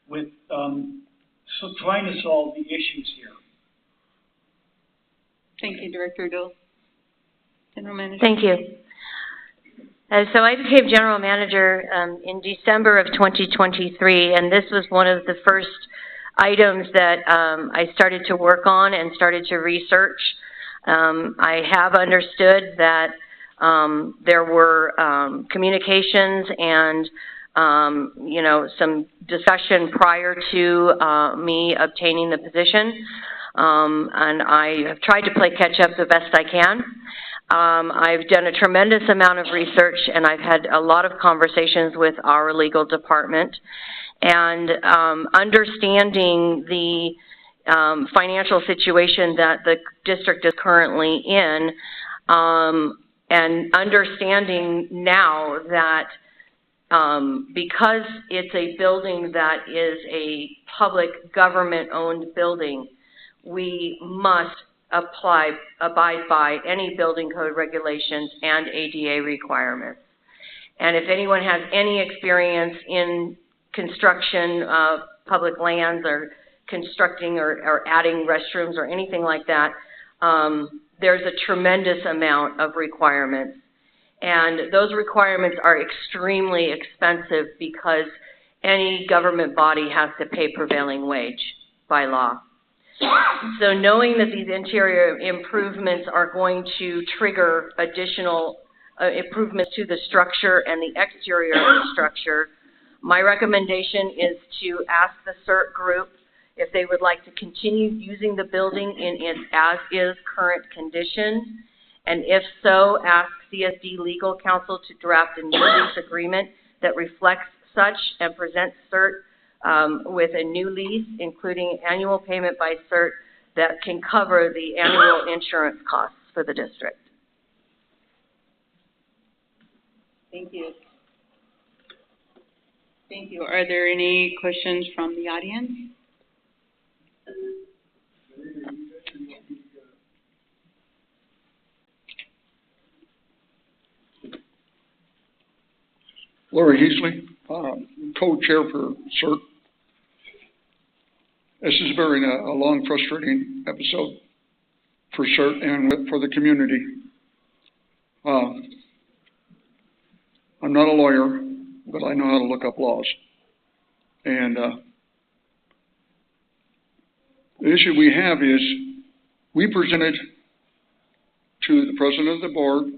S8: with trying to solve the issues here.
S1: Thank you, Director Dill. General Manager.
S7: Thank you. So I became General Manager in December of 2023, and this was one of the first items that I started to work on and started to research. I have understood that there were communications and some discussion prior to me obtaining the position, and I have tried to play catch up the best I can. I've done a tremendous amount of research, and I've had a lot of conversations with our legal department, and understanding the financial situation that the district is currently in, and understanding now that because it's a building that is a public government-owned building, we must abide by any building code regulations and ADA requirements. And if anyone has any experience in construction of public lands or constructing or adding restrooms or anything like that, there's a tremendous amount of requirements. And those requirements are extremely expensive because any government body has to pay prevailing wage by law. So knowing that these interior improvements are going to trigger additional improvements to the structure and the exterior of the structure, my recommendation is to ask the CERT group if they would like to continue using the building in its as-is current condition, and if so, ask CSD legal counsel to draft a new lease agreement that reflects such and present CERT with a new lease, including annual payment by CERT that can cover the annual insurance costs for the district.
S1: Thank you. Thank you. Are there any questions from the audience?
S12: Larry Heasley, co-chair for CERT. This has been a long, frustrating episode for CERT and for the community. I'm not a lawyer, but I know how to look up laws. And the issue we have is we presented to the president of the board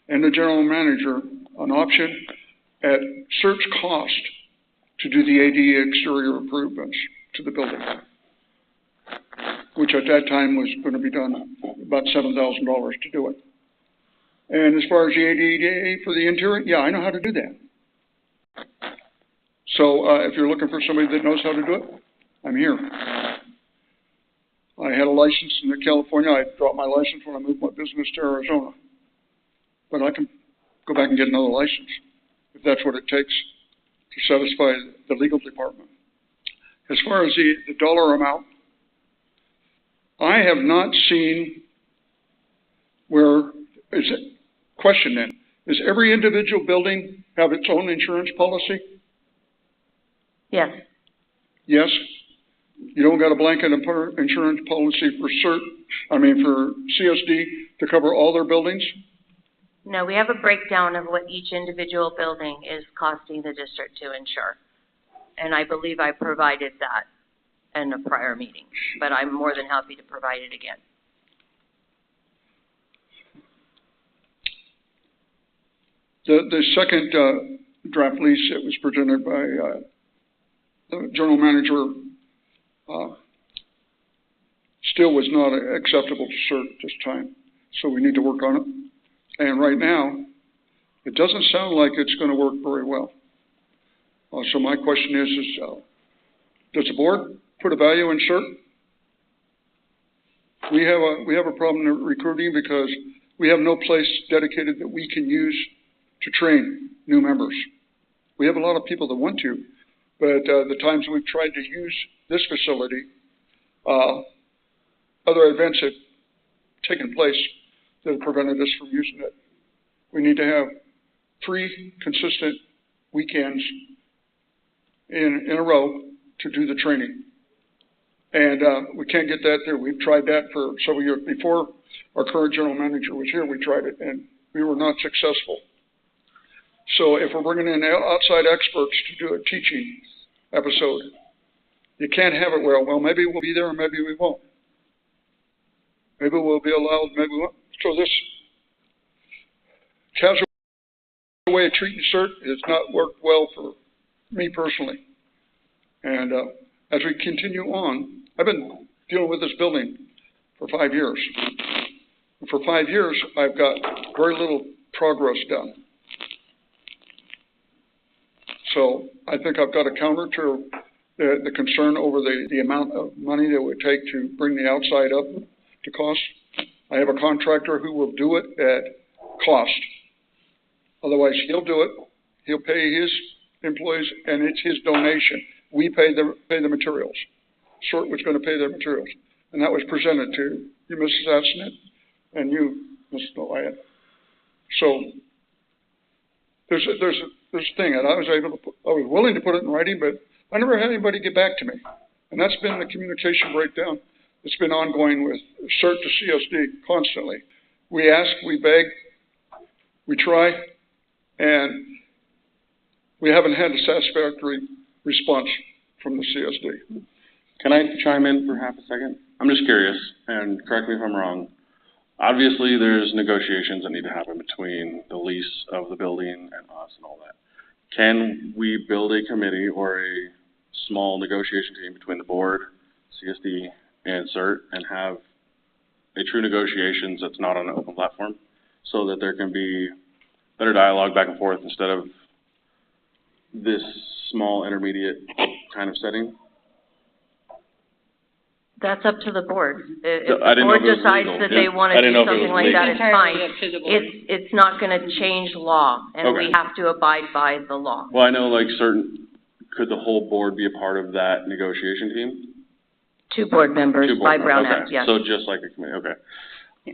S12: and the general manager an option at CERT's cost to do the ADA exterior improvements to the building, which at that time was going to be done about $7,000 to do it. And as far as the ADA for the interior, yeah, I know how to do that. So if you're looking for somebody that knows how to do it, I'm here. I had a license in California. I dropped my license when I moved my business to Arizona. but I can go back and get another license if that's what it takes to satisfy the legal department. As far as the dollar amount, I have not seen where, is it, question then, does every individual building have its own insurance policy?
S7: Yes.
S12: Yes? You don't got a blanket insurance policy for for CSD to cover all their buildings?
S7: No, we have a breakdown of what each individual building is costing the district to insure. And I believe I provided that in a prior meeting, but I'm more than happy to provide it again.
S12: The second draft lease that was presented by the general manager still was not acceptable to CERT at this time, so we need to work on it. And right now, it doesn't sound like it's going to work very well. So my question is does the board put a value in CERT? We have a problem in recruiting because we have no place dedicated that we can use to train new members. We have a lot of people that want to, but the times we've tried to use this facility, other events have taken place that have prevented us from using it. We need to have 3 consistent weekends in a row to do the training. And we can't get that there. We've tried that for several years. Before our current general manager was here, we tried it, and we were not successful. So if we're bringing in outside experts to do a teaching episode, you can't have it well, maybe we'll be there and maybe we won't. Maybe we'll be allowed, maybe we won't. So this casual way of treating CERT has not worked well for me personally. And as we continue on, I've been dealing with this building for 5 years. And for 5 years, I've got very little progress done. So I think I've got a counter to the concern over the amount of money that it would take to bring the outside up to cost. I have a contractor who will do it at cost. Otherwise, he'll do it. He'll pay his employees, and it's his donation. We pay the materials. CERT was going to pay their materials. And that was presented to you, Mrs. Asnett, and you, Mrs. Goliath. So there's a thing, and I was willing to put it in writing, but I never had anybody get back to me. And that's been the communication breakdown. It's been ongoing with CERT to CSD constantly. We ask, we beg, we try, and we haven't had a satisfactory response from the CSD.
S5: Can I chime in for half a second? I'm just curious, and correct me if I'm wrong. Obviously, there's negotiations that need to happen between the lease of the building and us and all that. Can we build a committee or a small negotiation team between the board, CSD, and CERT and have a true negotiations that's not on an open platform so that there can be better dialogue back and forth instead of this small intermediate kind of setting?
S7: That's up to the board. If
S5: I
S7: the
S5: didn't know
S7: board
S5: if it was
S7: decides
S5: legal.
S7: that
S5: Yeah.
S7: they want
S5: I
S7: to
S5: didn't
S7: do
S5: know if it
S7: something
S5: was
S7: like that,
S5: legal.
S7: it's
S1: Entirely
S7: fine.
S1: up to the board.
S7: It's not going to change law, and we
S5: Okay.
S7: have to abide by the law.
S5: Well, I know could the whole board be a part of that negotiation team?
S7: 2 board members
S5: 2 board
S7: by
S5: members,
S7: Brown
S5: okay.
S7: Act, yes.
S5: So just like a committee, okay.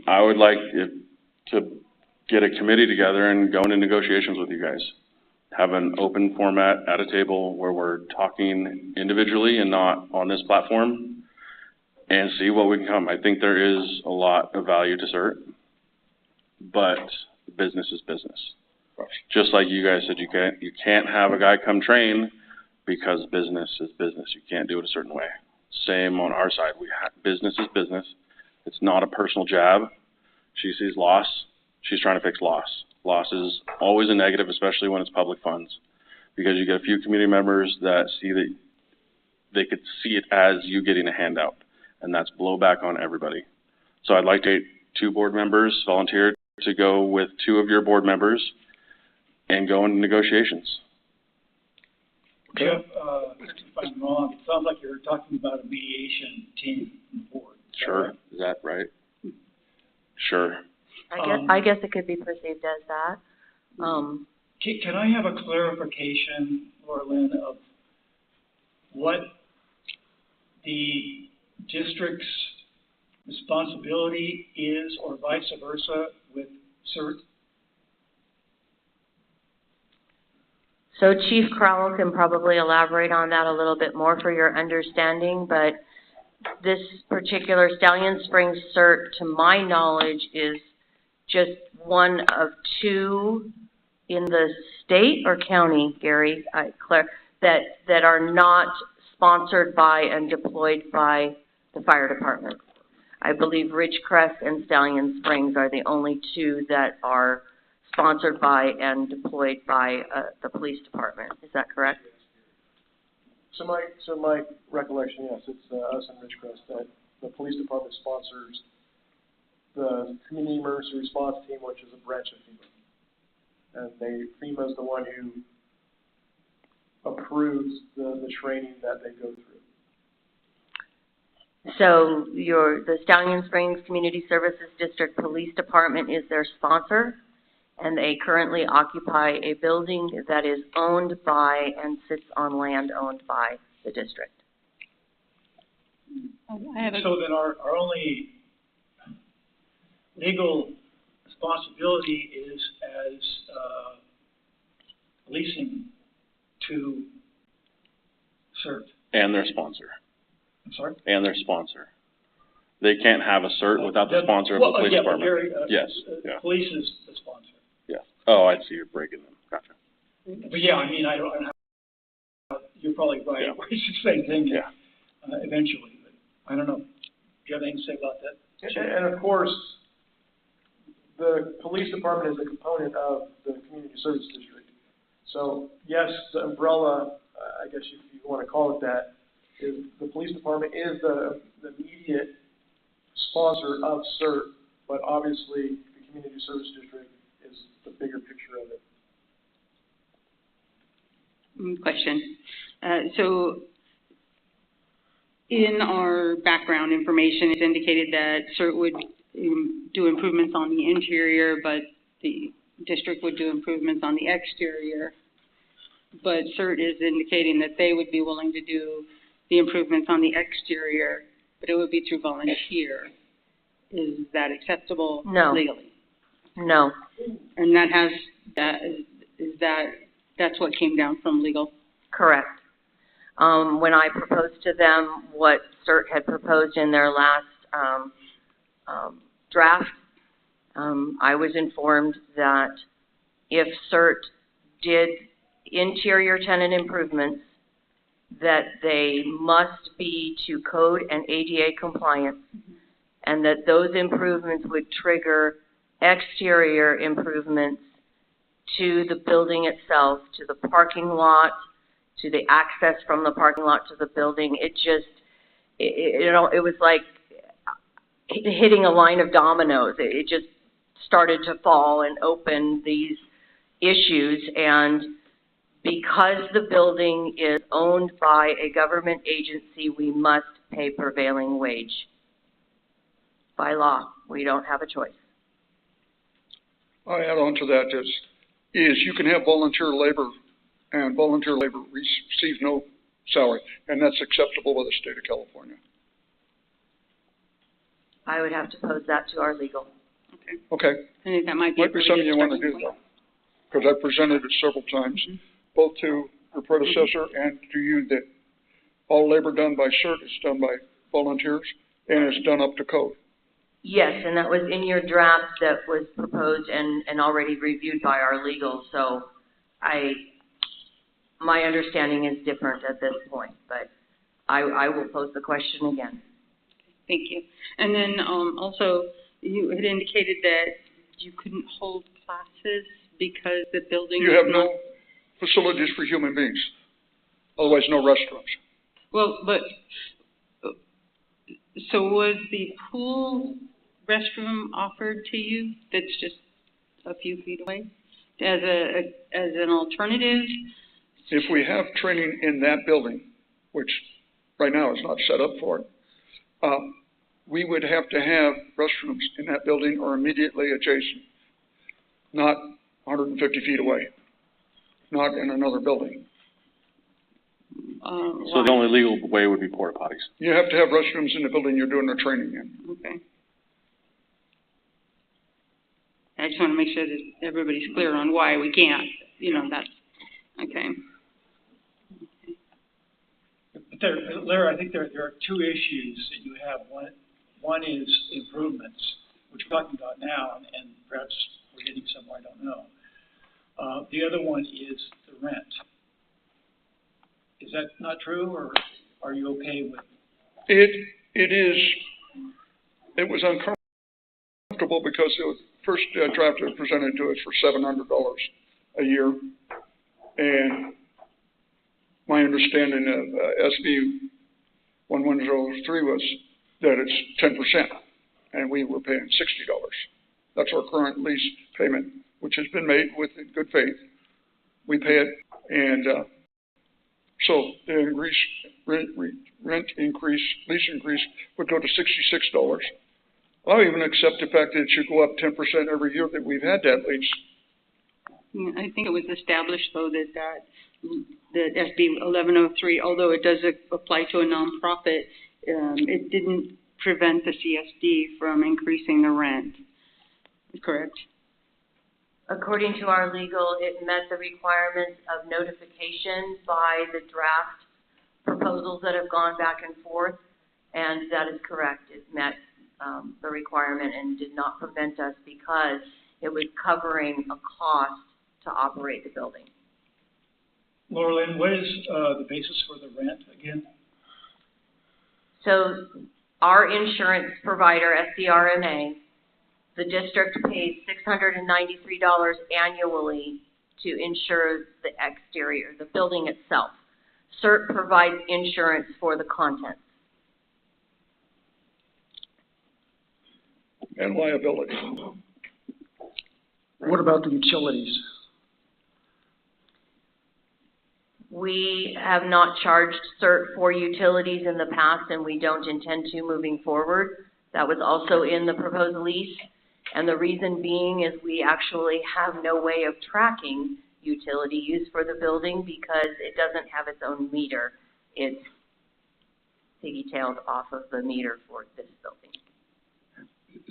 S5: I would like to get a committee together and go into negotiations with you guys. Have an open format at a table where we're talking individually and not on this platform and see what we can come. I think there is a lot of value to CERT, but business is business. Just like you guys said, you can't have a guy come train because business is business. You can't do it a certain way. Same on our side. Business is business. It's not a personal jab. She sees loss. She's trying to fix loss. Loss is always a negative, especially when it's public funds, because you get a few community members that see that they could see it as you getting a handout, and that's blowback on everybody. So I'd like to 2 board members volunteer to go with 2 of your board members and go into negotiations.
S8: Jeff, if I'm wrong, it sounds like you're talking about a mediation team on the board. Is that
S5: Sure.
S8: right?
S5: Is that right? Sure.
S7: I guess it could be perceived as that.
S8: Can I have a clarification, Laura Lynn, of what the district's responsibility is, or vice versa, with CERT?
S7: So Chief Crowell can probably elaborate on that a little bit more for your understanding, but this particular Stallion Springs CERT, to my knowledge, is just one of two in the state or county, Gary, Claire, that are not sponsored by and deployed by the fire department. I believe Ridgecrest and Stallion Springs are the only two that are sponsored by and deployed by the police department. Is that correct?
S4: So my recollection, yes, it's us and Ridgecrest that the police department sponsors the Community Emergency Response Team, which is a branch of FEMA. And FEMA is the one who approves the training that they go through.
S7: So the Stallion Springs Community Services District Police Department is their sponsor, and they currently occupy a building that is owned by and sits on land owned by the district.
S8: So then our only legal responsibility is as leasing to CERT.
S5: And their sponsor.
S8: I'm sorry?
S5: And their sponsor. They can't have a CERT without the sponsor of the police department.
S8: Gary,
S5: yes. Yeah.
S8: Police is the sponsor.
S5: Yeah. Oh, I see. You're breaking them. Gotcha.
S8: But yeah, I mean, I don't know. You're probably right.
S5: Yeah.
S8: It's the same thing.
S5: Yeah.
S8: Eventually, but I don't know. Do you have anything to say about that?
S4: And of course, the police department is a component of the community service district. So yes, the umbrella, I guess if you want to call it that, is the police department is the immediate sponsor of CERT, but obviously the community service district is the bigger picture of it.
S1: Question. So in our background information, it's indicated that CERT would do improvements on the interior, but the district would do improvements on the exterior. But CERT is indicating that they would be willing to do the improvements on the exterior, but it would be through volunteer. Is that acceptable legally?
S7: No.
S1: And that's what came down from legal?
S7: Correct. When I proposed to them what CERT had proposed in their last draft, I was informed that if CERT did interior tenant improvements, that they must be to code and ADA compliant, and that those improvements would trigger exterior improvements to the building itself, to the parking lot, to the access from the parking lot to the building. It was like hitting a line of dominoes. It just started to fall and open these issues, and because the building is owned by a government agency, we must pay prevailing wage. By law, we don't have a choice.
S12: I add on to that is you can have volunteer labor, and volunteer labor receives no salary, and that's acceptable by the state of California.
S7: I would have to pose that to our legal.
S12: Okay.
S1: I think that might be
S12: something you want to do, though, because I've presented it several times, both to your predecessor and to you, that all labor done by CERT is done by volunteers, and it's done up to code.
S7: Yes, and that was in your draft that was proposed and already reviewed by our legal, so my understanding is different at this point, but I will pose the question again.
S1: Thank you. And then also, you had indicated that you couldn't hold classes because the building
S12: You have no facilities for human beings, otherwise no restaurants.
S1: Well, but, so was the pool restroom offered to you that's just a few feet away as an alternative?
S12: If we have training in that building, which right now is not set up for it, we would have to have restrooms in that building or immediately adjacent, not 150 feet away, not in another building.
S5: So the only legal way would be porta potties.
S12: You have to have restrooms in the building you're doing the training in.
S1: Okay. I just want to make sure that everybody's clear on why we can't, that's, okay.
S8: But Larry, I think there are two issues that you have. One is improvements, which we're talking about now, and perhaps we're getting somewhere, I don't know. The other one is the rent. Is that not true, or are you okay with it?
S12: It was uncomfortable because the first draft was presented to us for $700 a year, and my understanding of SB 1103 was that it's 10%, and we were paying $60. That's our current lease payment, which has been made with good faith. We pay it, and so the lease increase would go to $66. I'll even accept the fact that it should go up 10% every year that we've had that lease.
S1: I think it was established, though, that SB 1103, although it does apply to a nonprofit, it didn't prevent the CSD from increasing the rent. Correct?
S7: According to our legal, it met the requirements of notification by the draft proposals that have gone back and forth, and that is correct. It met the requirement and did not prevent us because it was covering a cost to operate the building.
S8: Laura Lynn, what is the basis for the rent again?
S7: So our insurance provider, SDRMA, the district pays $693 annually to insure the exterior, the building itself. CERT provides insurance for the contents.
S12: And liability.
S3: What about the utilities?
S7: We have not charged CERT for utilities in the past, and we don't intend to moving forward. That was also in the proposed lease. And the reason being is we actually have no way of tracking utility use for the building because it doesn't have its own meter. It's pigtailed off of the meter for this building.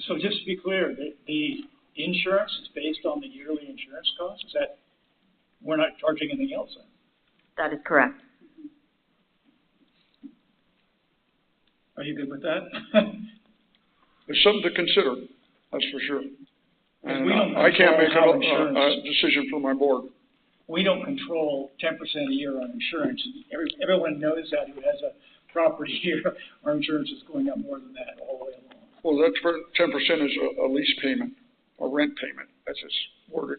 S8: So just to be clear, the insurance is based on the yearly insurance cost? Is that, we're not charging anything else then?
S7: That is correct.
S8: Are you good with that?
S12: It's something to consider, that's for sure. And
S8: we don't
S12: I can't make
S8: control
S12: a decision for my board.
S8: We don't control 10% a year on insurance. Everyone knows that who has a property here. Our insurance is going up more than that all the way along.
S12: Well, that 10% is a lease payment, a rent payment, as it's worded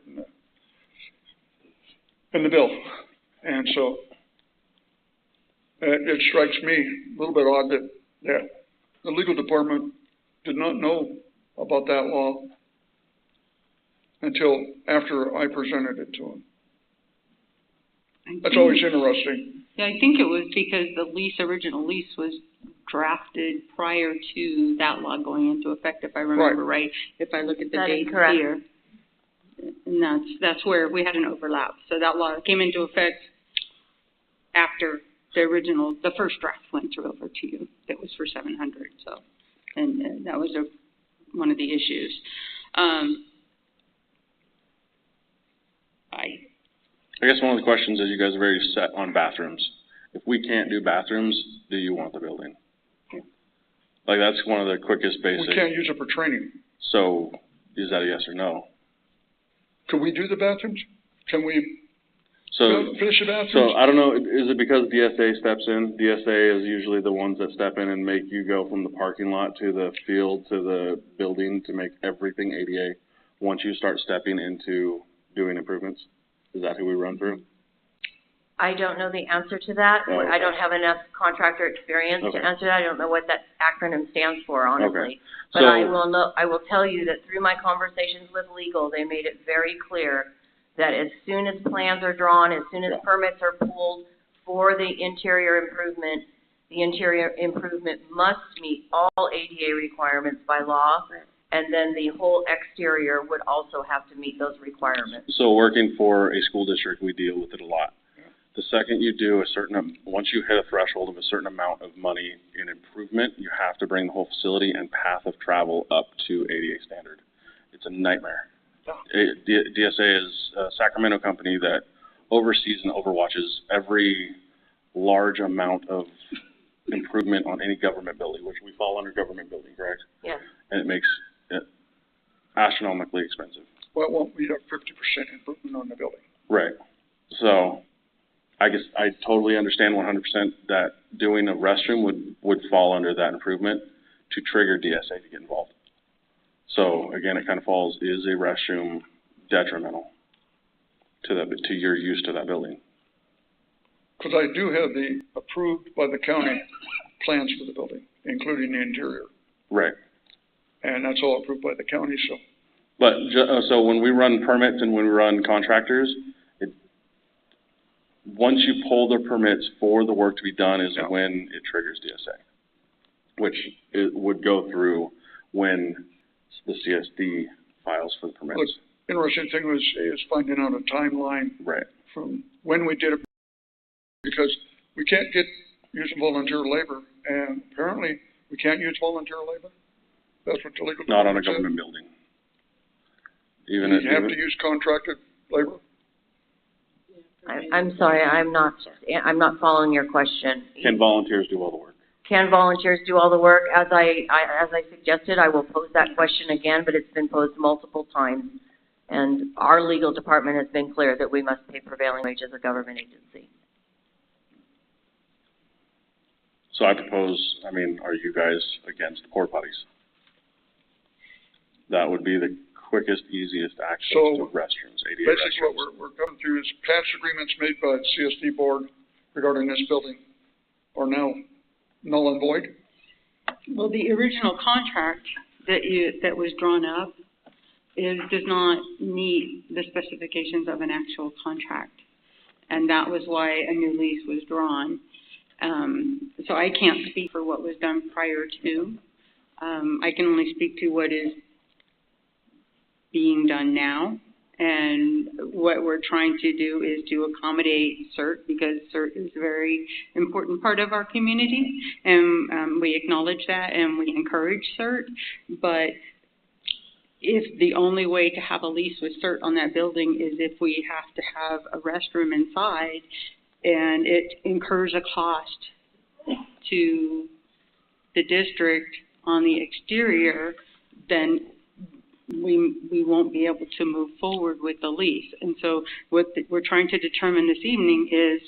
S12: in the bill. And so it strikes me a little bit odd that the legal department did not know about that law until after I presented it to them. That's always interesting.
S1: Yeah, I think it was because the original lease was drafted prior to that law going into effect, if I remember right. If I look at the dates here. And that's where we had an overlap. So that law came into effect after the first draft went through over to you. That was for 700. So, and that was one of the issues.
S5: I guess one of the questions is you guys are very set on bathrooms. If we can't do bathrooms, do you want the building?
S1: Okay.
S5: Like that's one of the quickest basic.
S12: We can't use it for training.
S5: So is that a yes or no?
S12: Can we do the bathrooms? Can we finish the bathrooms?
S5: So I don't know, is it because DSA steps in? DSA is usually the ones that step in and make you go from the parking lot to the field to the building to make everything ADA once you start stepping into doing improvements? Is that who we run through?
S7: I don't know the answer to that.
S5: Oh, okay.
S7: I don't have enough contractor experience to answer that. I don't know what that acronym stands for, honestly.
S5: Okay.
S7: But I will tell you that through my conversations with legal, they made it very clear that as soon as plans are drawn, as soon as permits are pulled for the interior improvement, The interior improvement must meet all ADA requirements by law, and then the whole exterior would also have to meet those requirements.
S5: So working for a school district, we deal with it a lot. The second you do once you hit a threshold of a certain amount of money in improvement, you have to bring the whole facility and path of travel up to ADA standard. It's a nightmare. DSA is a Sacramento company that oversees and overwatches every large amount of improvement on any government building, which we fall under government building, correct?
S7: Yes.
S5: And it makes it astronomically expensive.
S12: Well, it won't meet a 50% improvement on the building.
S5: Right. So I guess I totally understand 100% that doing a restroom would fall under that improvement to trigger DSA to get involved. So again, it kind of falls, is a restroom detrimental to your use to that building?
S12: Because I do have the approved by the county plans for the building, including the interior.
S5: Right.
S12: And that's all approved by the county, so.
S5: But, so when we run permits and when we run contractors, once you pull the permits for the work to be done is when it triggers DSA, which it would go through when the CSD files for the permits.
S12: Look, interesting thing is finding out a timeline from when we did it, because we can't use volunteer labor, and apparently we can't use volunteer labor. That's what the legal.
S5: Not on a government building.
S12: You have to use contracted labor.
S7: I'm sorry, I'm not following your question.
S5: Can volunteers do all the work?
S7: Can volunteers do all the work? As I suggested, I will pose that question again, but it's been posed multiple times. And our legal department has been clear that we must pay prevailing wage as a government agency.
S5: So I propose, are you guys against porta potties? That would be the quickest, easiest access to restrooms, ADA
S12: basically
S5: restrooms.
S12: what we're going through is past agreements made by the CSD board regarding this building are now null and void.
S1: Well, the original contract that was drawn up does not meet the specifications of an actual contract. And that was why a new lease was drawn. So I can't speak for what was done prior to. I can only speak to what is being done now. And what we're trying to do is to accommodate CERT, because CERT is a very important part of our community. And we acknowledge that and we encourage CERT. But if the only way to have a lease with CERT on that building is if we have to have a restroom inside, and it incurs a cost to the district on the exterior, then we won't be able to move forward with the lease. And so what we're trying to determine this evening is,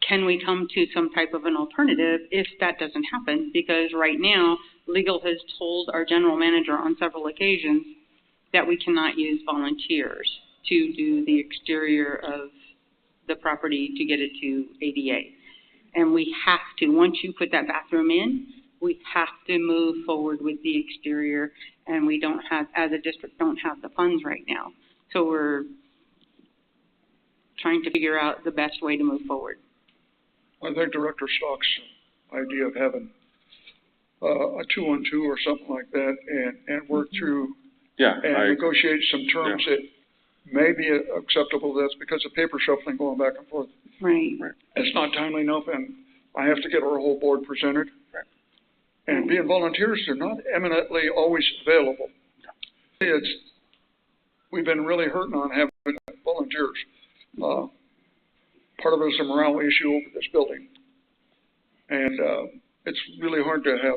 S1: can we come to some type of an alternative if that doesn't happen? Because right now, legal has told our general manager on several occasions that we cannot use volunteers to do the exterior of the property to get it to ADA. And we have to, once you put that bathroom in, we have to move forward with the exterior, and we don't have, as a district, don't have the funds right now. So we're trying to figure out the best way to move forward.
S12: I think Director Stock's idea of having a 2-on-2 or something like that and work through and negotiate some terms that may be acceptable to us, because of paper shuffling going back and forth.
S1: Right.
S12: It's not timely enough, and I have to get our whole board presented. And being volunteers, they're not eminently always available. We've been really hurting on having volunteers. Part of it is a morale issue over this building. And it's really hard to have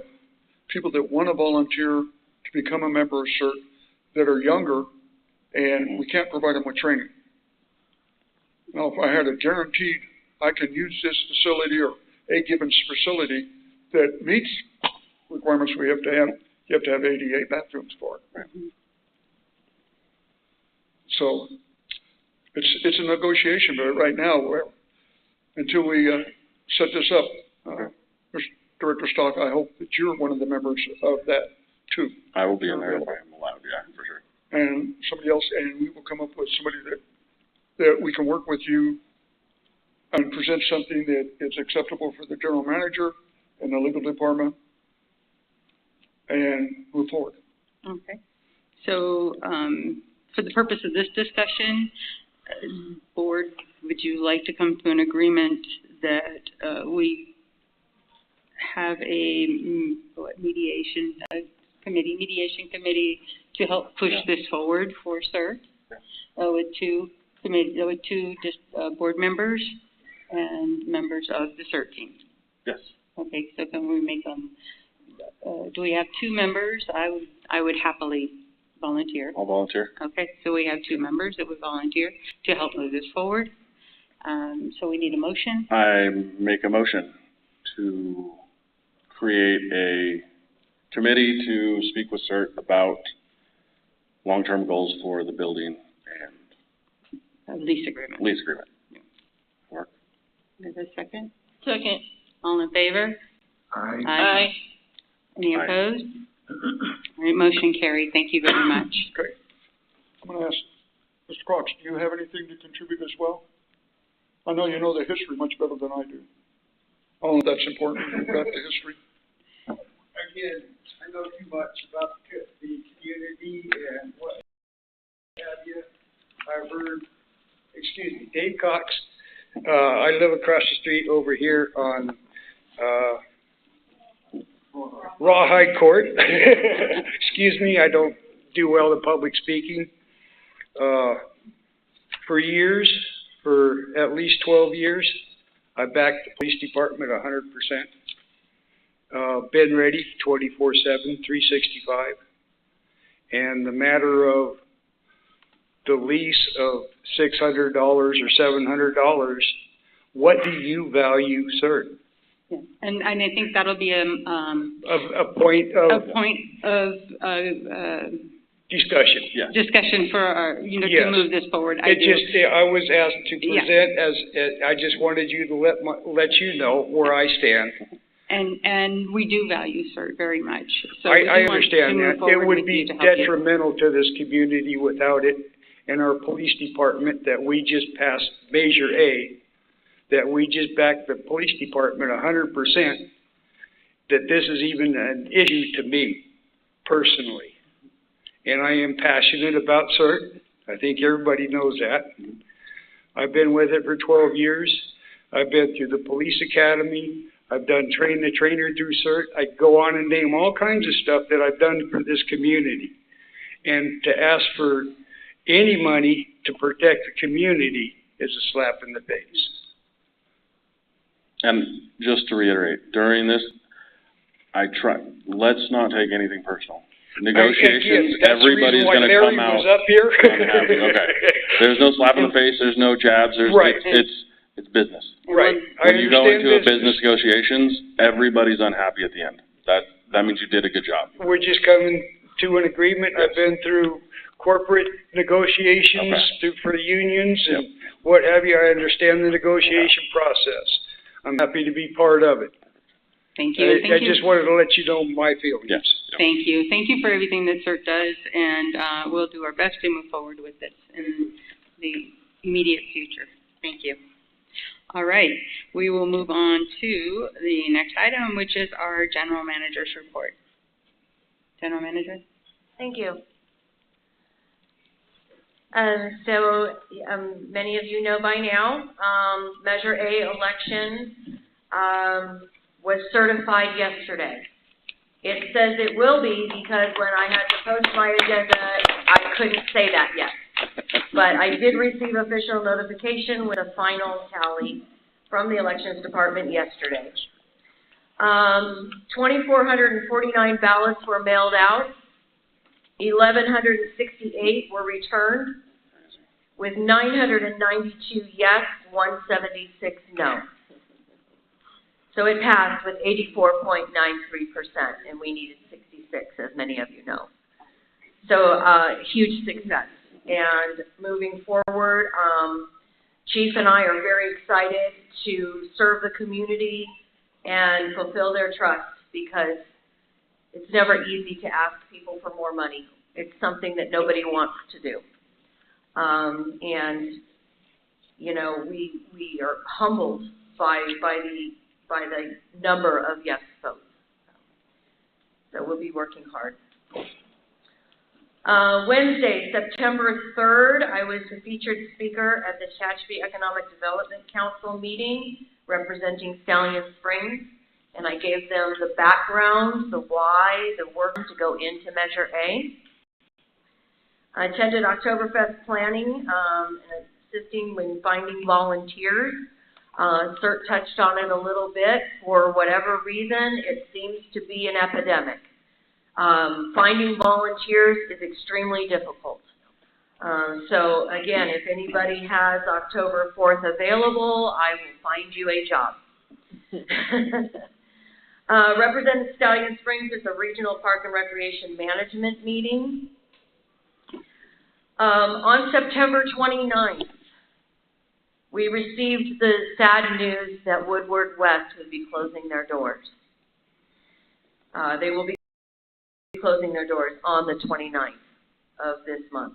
S12: people that want to volunteer to become a member of CERT that are younger, and we can't provide them with training. Now, if I had a guaranteed I can use this facility or a given facility that meets requirements you have to have 88 bathrooms for it. So it's a negotiation, but right now, until we set this up, Director Stock, I hope that you're one of the members of that too.
S5: I will be in there if I am allowed, for sure.
S12: And somebody else, and we will come up with somebody that we can work with you and present something that is acceptable for the general manager and the legal department and move forward.
S1: Okay. So, for the purpose of this discussion, board, would you like to come to an agreement that, we have a, mediation committee to help push this forward for CERT? With two board members and members of the CERT team?
S5: Yes.
S1: Okay, so can we make them, do we have two members? I would happily volunteer.
S5: I'll volunteer.
S1: Okay, so we have two members that would volunteer to help move this forward. So we need a motion.
S5: I make a motion to create a committee to speak with CERT about long-term goals for the building and
S1: Lease agreement.
S5: lease agreement.
S1: Yeah.
S5: Work.
S1: Is there a second?
S11: Second.
S1: All in favor?
S11: Aye.
S1: Any
S5: Aye.
S1: opposed? All right, motion carried. Thank you very much.
S12: Okay. I'm gonna ask, Mr. Cox, do you have anything to contribute as well? I know you know the history much better than I do. I don't know if that's important, you've got the history.
S13: Again, I know too much about the community and what have you. I've heard, Dave Cox. I live across the street over here on, Rawhide Court. Excuse me, I don't do well in public speaking. For years, for at least 12 years, I backed the police department 100%. Been ready 24/7, 365. And the matter of the lease of $600 or $700, what do you value, sir?
S1: Yeah. And I think that'll be
S12: A point of discussion.
S5: Yes.
S1: discussion for our,
S12: Yes.
S1: to move this forward.
S12: I was asked to present I just wanted you to let you know where I stand.
S1: And we do value CERT very much. So
S12: I understand that. It would be
S1: to help you.
S12: detrimental to this community without it, and our police department that we just passed Measure A, that we just backed the police department 100%, that this is even an issue to me personally. And I am passionate about CERT. I think everybody knows that. I've been with it for 12 years. I've been through the police academy. I've done train the trainer through CERT. I go on and name all kinds of stuff that I've done for this community. And to ask for any money to protect the community is a slap in the face.
S5: And just to reiterate, during this, let's not take anything personal. Negotiations, everybody's gonna come out unhappy. Okay. There's no slap in the face, there's no jabs, it's business.
S12: Right.
S5: When you go into a business negotiations, everybody's unhappy at the end. That means you did a good job.
S12: We're just coming to an agreement.
S5: Yes.
S12: I've been through corporate negotiations for the unions and what have you. I understand the negotiation process. I'm happy to be part of it.
S1: Thank you.
S12: I just wanted to let you know my feelings.
S5: Yes.
S1: Thank you. Thank you for everything that CERT does, and we'll do our best to move forward with this in the immediate future. Thank you. All right. We will move on to the next item, which is our general manager's report. General manager?
S7: Thank you. Many of you know by now, Measure A election was certified yesterday. It says it will be because when I had to post my agenda, I couldn't say that yet. But I did receive official notification with a final tally from the elections department yesterday. 2,449 ballots were mailed out. 1,168 were returned, with 992 yes, 176 no. So it passed with 84.93%, and we needed 66, as many of you know. So huge success. And moving forward, Chief and I are very excited to serve the community and fulfill their trust, because it's never easy to ask people for more money. It's something that nobody wants to do. And, you know, we are humbled by the by the number of yes votes. So we'll be working hard. Wednesday, September 3rd, I was the featured speaker at the Tehachapi Economic Development Council meeting representing Stallion Springs, and I gave them the background, the why, the work to go into Measure A. I attended Oktoberfest planning and assisting in finding volunteers. CERT touched on it a little bit. For whatever reason, it seems to be an epidemic. Finding volunteers is extremely difficult. So again, if anybody has October 4th available, I will find you a job. Representative Stallion Springs is a regional park and recreation management meeting. On September 29th, we received the sad news that Woodward West would be closing their doors. They will be closing their doors on the 29th of this month.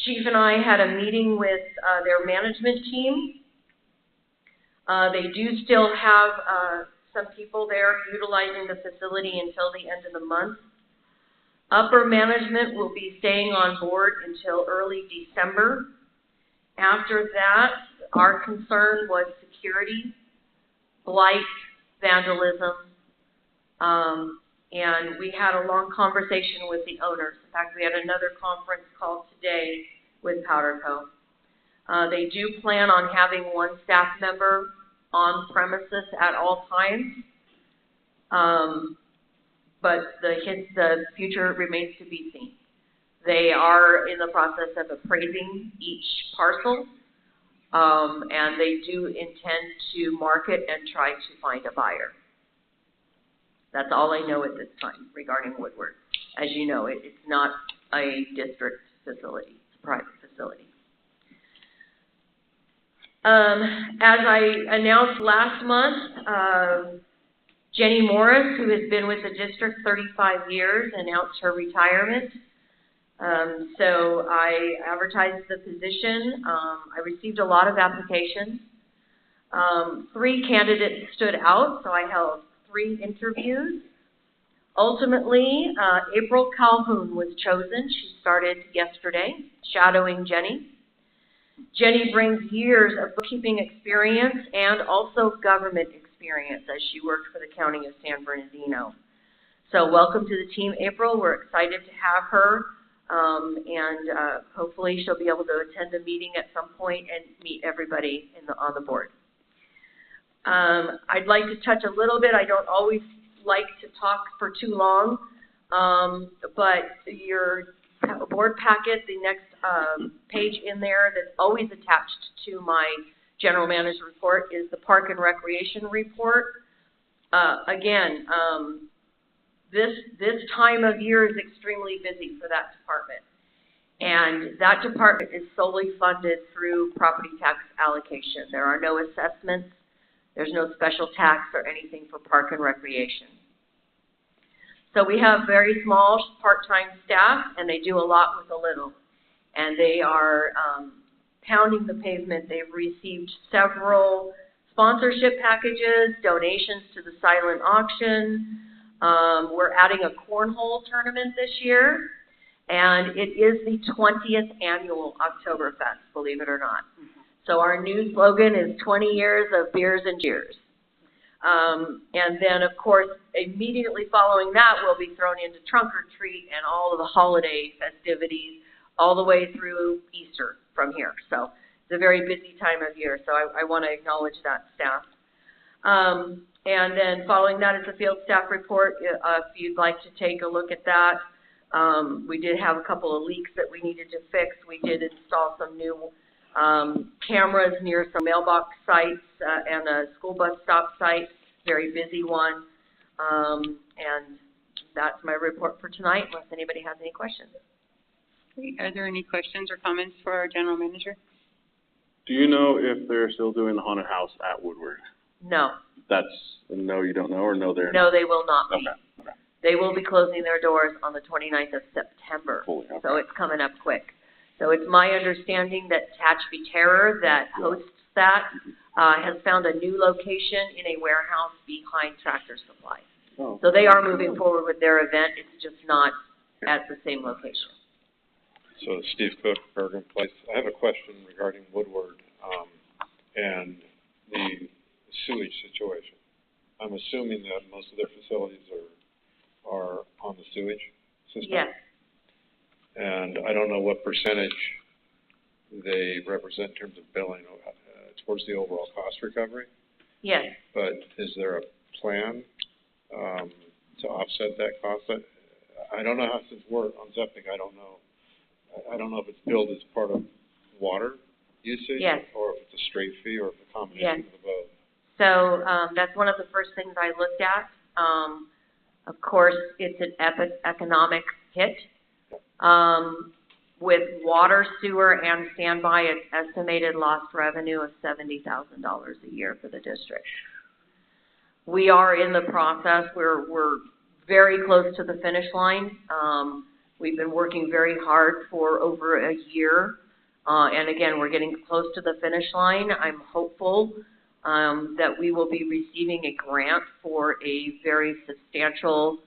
S7: Chief and I had a meeting with their management team. They do still have some people there utilizing the facility until the end of the month. Upper management will be staying on board until early December. After that, our concern was security, blight, vandalism, and we had a long conversation with the owners. In fact, we had another conference call today with Powder Co. They do plan on having one staff member on premises at all times, but the future remains to be seen. They are in the process of appraising each parcel, and they do intend to market and try to find a buyer. That's all I know at this time regarding Woodward. As you know, it's not a district facility, it's a private facility. As I announced last month, Jenny Morris, who has been with the district 35 years, announced her retirement. So I advertised the position. I received a lot of applications. 3 candidates stood out, so I held 3 interviews. Ultimately, April Calhoun was chosen. She started yesterday, shadowing Jenny. Jenny brings years of bookkeeping experience and also government experience as she worked for the County of San Bernardino. So welcome to the team, April. We're excited to have her, and hopefully she'll be able to attend a meeting at some point and meet everybody on the board. I'd like to touch a little bit. I don't always like to talk for too long, but your board packet, the next page in there that's always attached to my general manager report is the Park and Recreation report. Again, this time of year is extremely busy for that department. And that department is solely funded through property tax allocation. There are no assessments. There's no special tax or anything for Park and Recreation. So we have very small part-time staff, and they do a lot with a little. And they are pounding the pavement. They've received several sponsorship packages, donations to the silent auction. We're adding a cornhole tournament this year, and it is the 20th annual Oktoberfest, believe it or not. So our new slogan is 20 years of beers and cheers. And then, of course, immediately following that, we'll be thrown into Trunk or Treat and all of the holiday festivities all the way through Easter from here. So it's a very busy time of year, so I want to acknowledge that staff. And then following that is the field staff report. If you'd like to take a look at that, we did have a couple of leaks that we needed to fix. We did install some new cameras near some mailbox sites and a school bus stop site, very busy one. And that's my report for tonight, unless anybody has any questions.
S1: Are there any questions or comments for our general manager?
S5: Do you know if they're still doing the haunted house at Woodward?
S7: No.
S5: That's a no, you don't know, or no, they're
S7: No,
S5: not?
S7: they will not be.
S5: Okay.
S7: They will be closing their doors on the 29th of September.
S5: Fully, okay.
S7: So it's coming up quick. So it's my understanding that Tehachapi Terror that hosts that has found a new location in a warehouse behind Tractor Supply.
S5: Oh.
S7: So they are moving forward with their event, it's just not at the same location.
S14: So Steve Cook, Bergen Place. I have a question regarding Woodward, and the sewage situation. I'm assuming that most of their facilities are on the sewage system?
S7: Yes.
S14: And I don't know what percentage they represent in terms of billing towards the overall cost recovery,
S7: Yes.
S14: but is there a plan to offset that cost? I don't know how things work on septic. I don't know if it's billed as part of water usage,
S7: Yes.
S14: or if it's a straight fee, or if it's a combination of the both.
S7: So that's one of the first things I looked at. Of course, it's an economic hit. With water, sewer, and standby, it's estimated lost revenue of $70,000 a year for the district. We are in the process. We're very close to the finish line. We've been working very hard for over a year. And again, we're getting close to the finish line. I'm hopeful that we will be receiving a grant for a very substantial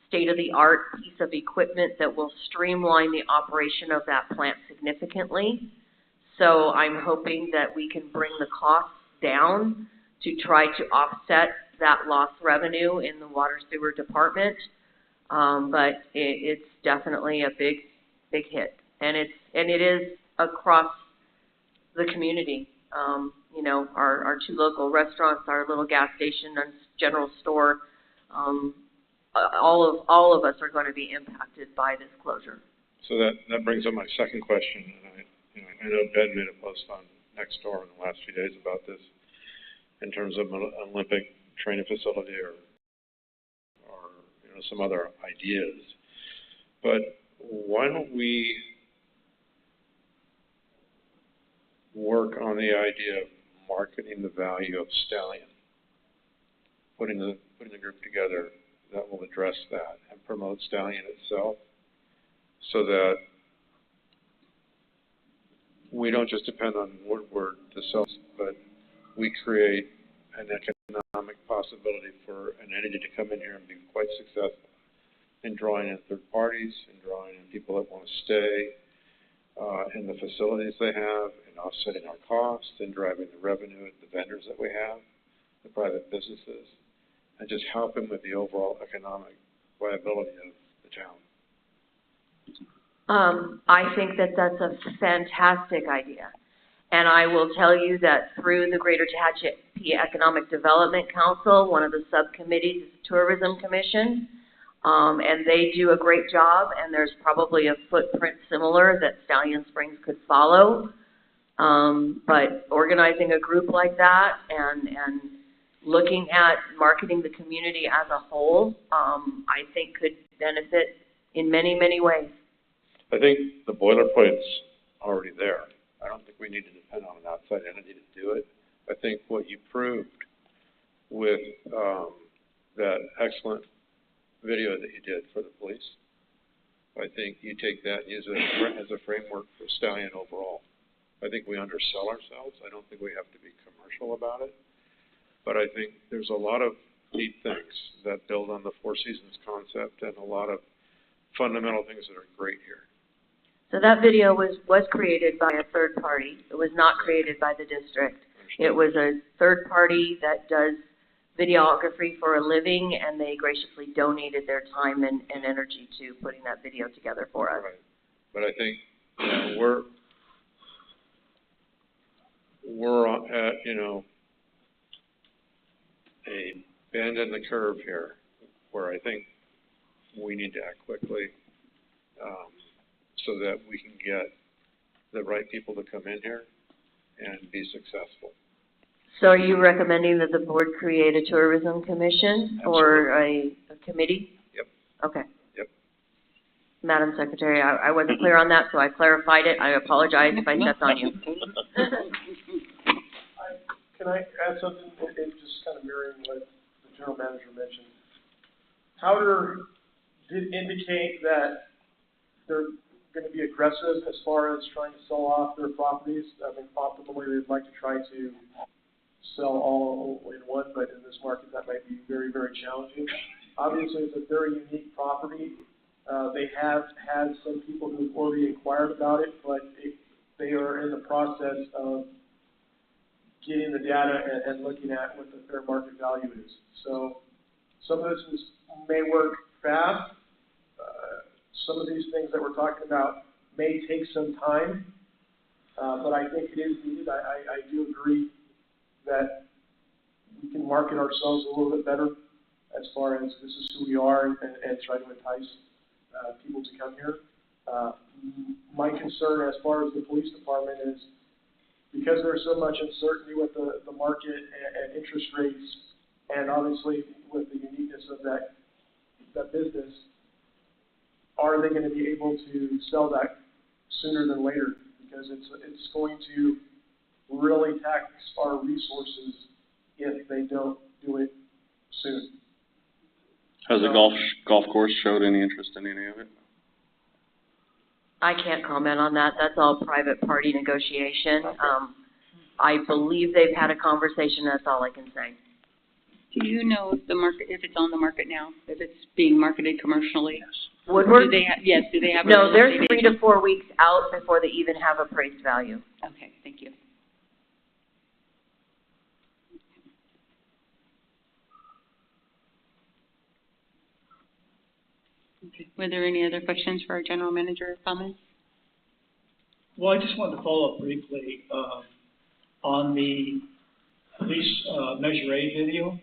S7: state-of-the-art piece of equipment that will streamline the operation of that plant significantly. So I'm hoping that we can bring the costs down to try to offset that lost revenue in the water sewer department. But it's definitely a big hit, and it is across the community. You know, our two local restaurants, our little gas station and general store, all of us are going to be impacted by this closure.
S14: So that brings up my second question, and I know Ben made a post on Nextdoor in the last few days about this, in terms of an Olympic training facility or some other ideas. But why don't we work on the idea of marketing the value of Stallion, putting the group together that will address that and promote Stallion itself, so that we don't just depend on Woodward to sell, but we create an economic possibility for an entity to come in here and be quite successful in drawing in third parties, in drawing in people that want to stay in the facilities they have, in offsetting our costs, in driving the revenue at the vendors that we have, the private businesses, and just helping with the overall economic viability of the town.
S7: I think that that's a fantastic idea. And I will tell you that through the Greater Tehachapi Economic Development Council, one of the subcommittees is the Tourism Commission, and they do a great job, and there's probably a footprint similar that Stallion Springs could follow. But organizing a group like that and looking at marketing the community as a whole, I think could benefit in many, many ways.
S14: I think the boilerplate's already there. I don't think we need to depend on an outside entity to do it. I think what you proved with that excellent video that you did for the police, I think you take that and use it as a framework for Stallion overall. I think we undersell ourselves. I don't think we have to be commercial about it. But I think there's a lot of neat things that build on the Four Seasons concept, and a lot of fundamental things that are great here.
S7: So that video was created by a third party. It was not created by the district. It was a third party that does videography for a living, and they graciously donated their time and energy to putting that video together for us.
S14: Right. But I think we're at a bend in the curve here, where I think we need to act quickly, so that we can get the right people to come in here and be successful.
S7: So are you recommending that the board create a tourism commission or a committee?
S14: Yep.
S7: Okay.
S14: Yep.
S7: Madam Secretary, I wasn't clear on that, so I clarified it. I apologize if I stepped on you.
S4: Can I add something, just kind of mirroring what the general manager mentioned? Howder did indicate that they're going to be aggressive as far as trying to sell off their properties. I mean, optimally, they'd like to try to sell all in one, but in this market, that might be very, very challenging. Obviously, it's a very unique property. They have had some people who've already inquired about it, but they are in the process of getting the data and looking at what the fair market value is. So some of this may work fast. Some of these things that we're talking about may take some time, but I think it is needed. I do agree that we can market ourselves a little bit better as far as this is who we are and try to entice people to come here. My concern as far as the police department is because there's so much uncertainty with the market and interest rates, and obviously with the uniqueness of that business, are they going to be able to sell that sooner than later? Because it's going to really tax our resources if they don't do it soon.
S5: Has the golf course showed any interest in any of it?
S7: I can't comment on that. That's all private party negotiation. I believe they've had a conversation. That's all I can say.
S1: Do you know if it's on the market now, if it's being marketed commercially?
S7: Woodward?
S1: Do they have a
S7: No, they're
S1: release
S7: 3
S1: date?
S7: to 4 weeks out before they even have appraised value.
S1: Okay, thank you. Okay. Were there any other questions for our general manager or comments?
S8: Well, I just wanted to follow up briefly, on the police, Measure A video.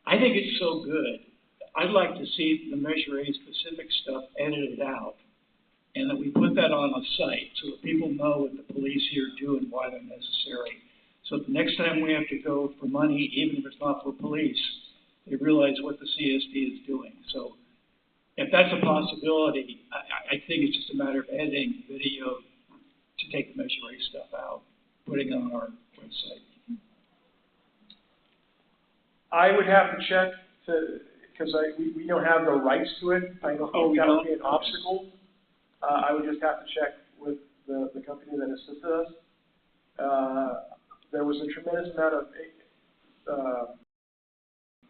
S8: I think it's so good. I'd like to see the Measure A specific stuff edited out, and that we put that on a site so that people know what the police here do and why they're necessary. So the next time we have to go for money, even if it's not for police, they realize what the CSD is doing. So if that's a possibility, I think it's just a matter of editing the video to take the Measure A stuff out, putting it on our website.
S4: I would have to check because we don't have the rights to it. I don't think that would be an obstacle. I would just have to check with the company that assisted us. There was a tremendous amount of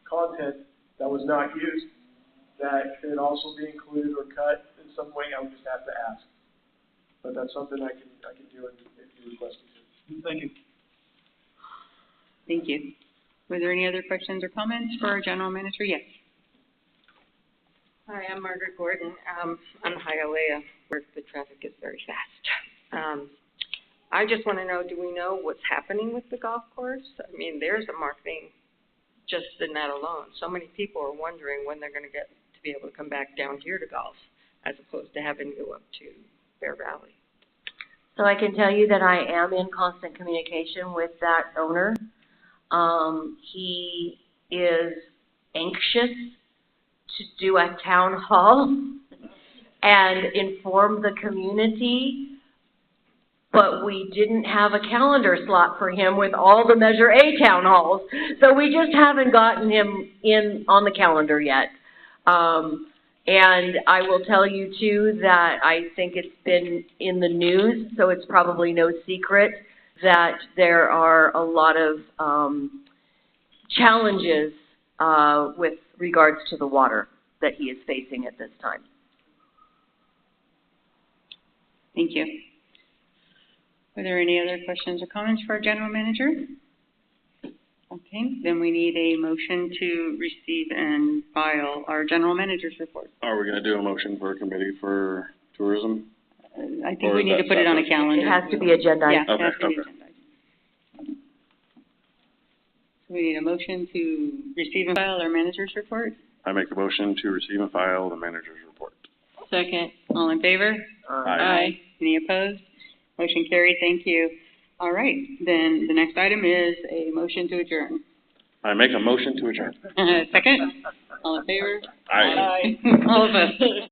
S4: content that was not used that could also be included or cut in some way. I would just have to ask. But that's something I can do if you request me to.
S8: Thank you.
S1: Thank you. Were there any other questions or comments for our general manager? Yes.
S6: Hi, I'm Margaret Gordon. On Hialeah, where the traffic is very fast. I just want to know, do we know what's happening with the golf course? I mean, there's a marketing just in that alone. So many people are wondering when they're going to get to be able to come back down here to golf, as opposed to having to go up to Bear Valley.
S7: So I can tell you that I am in constant communication with that owner. He is anxious to do a town hall and inform the community, but we didn't have a calendar slot for him with all the Measure A town halls, so we just haven't gotten him in on the calendar yet. And I will tell you, too, that I think it's been in the news, so it's probably no secret that there are a lot of challenges with regards to the water that he is facing at this time.
S1: Thank you. Are there any other questions or comments for our general manager? Okay, then we need a motion to receive and file our general manager's report.
S5: Are we gonna do a motion for a committee for tourism?
S1: I think we need to put it on a calendar.
S7: It has to be agendized.
S1: Yeah, it
S5: Okay,
S1: has to be
S5: okay.
S1: agendized. So we need a motion to receive and file our manager's report.
S5: I make a motion to receive and file the manager's report.
S11: Second.
S1: All in favor?
S11: Aye.
S1: Any opposed? Motion carried, thank you. All right, then the next item is a motion to adjourn.
S5: I make a motion to adjourn.
S1: Second? All in favor?
S5: Aye.
S1: All opposed?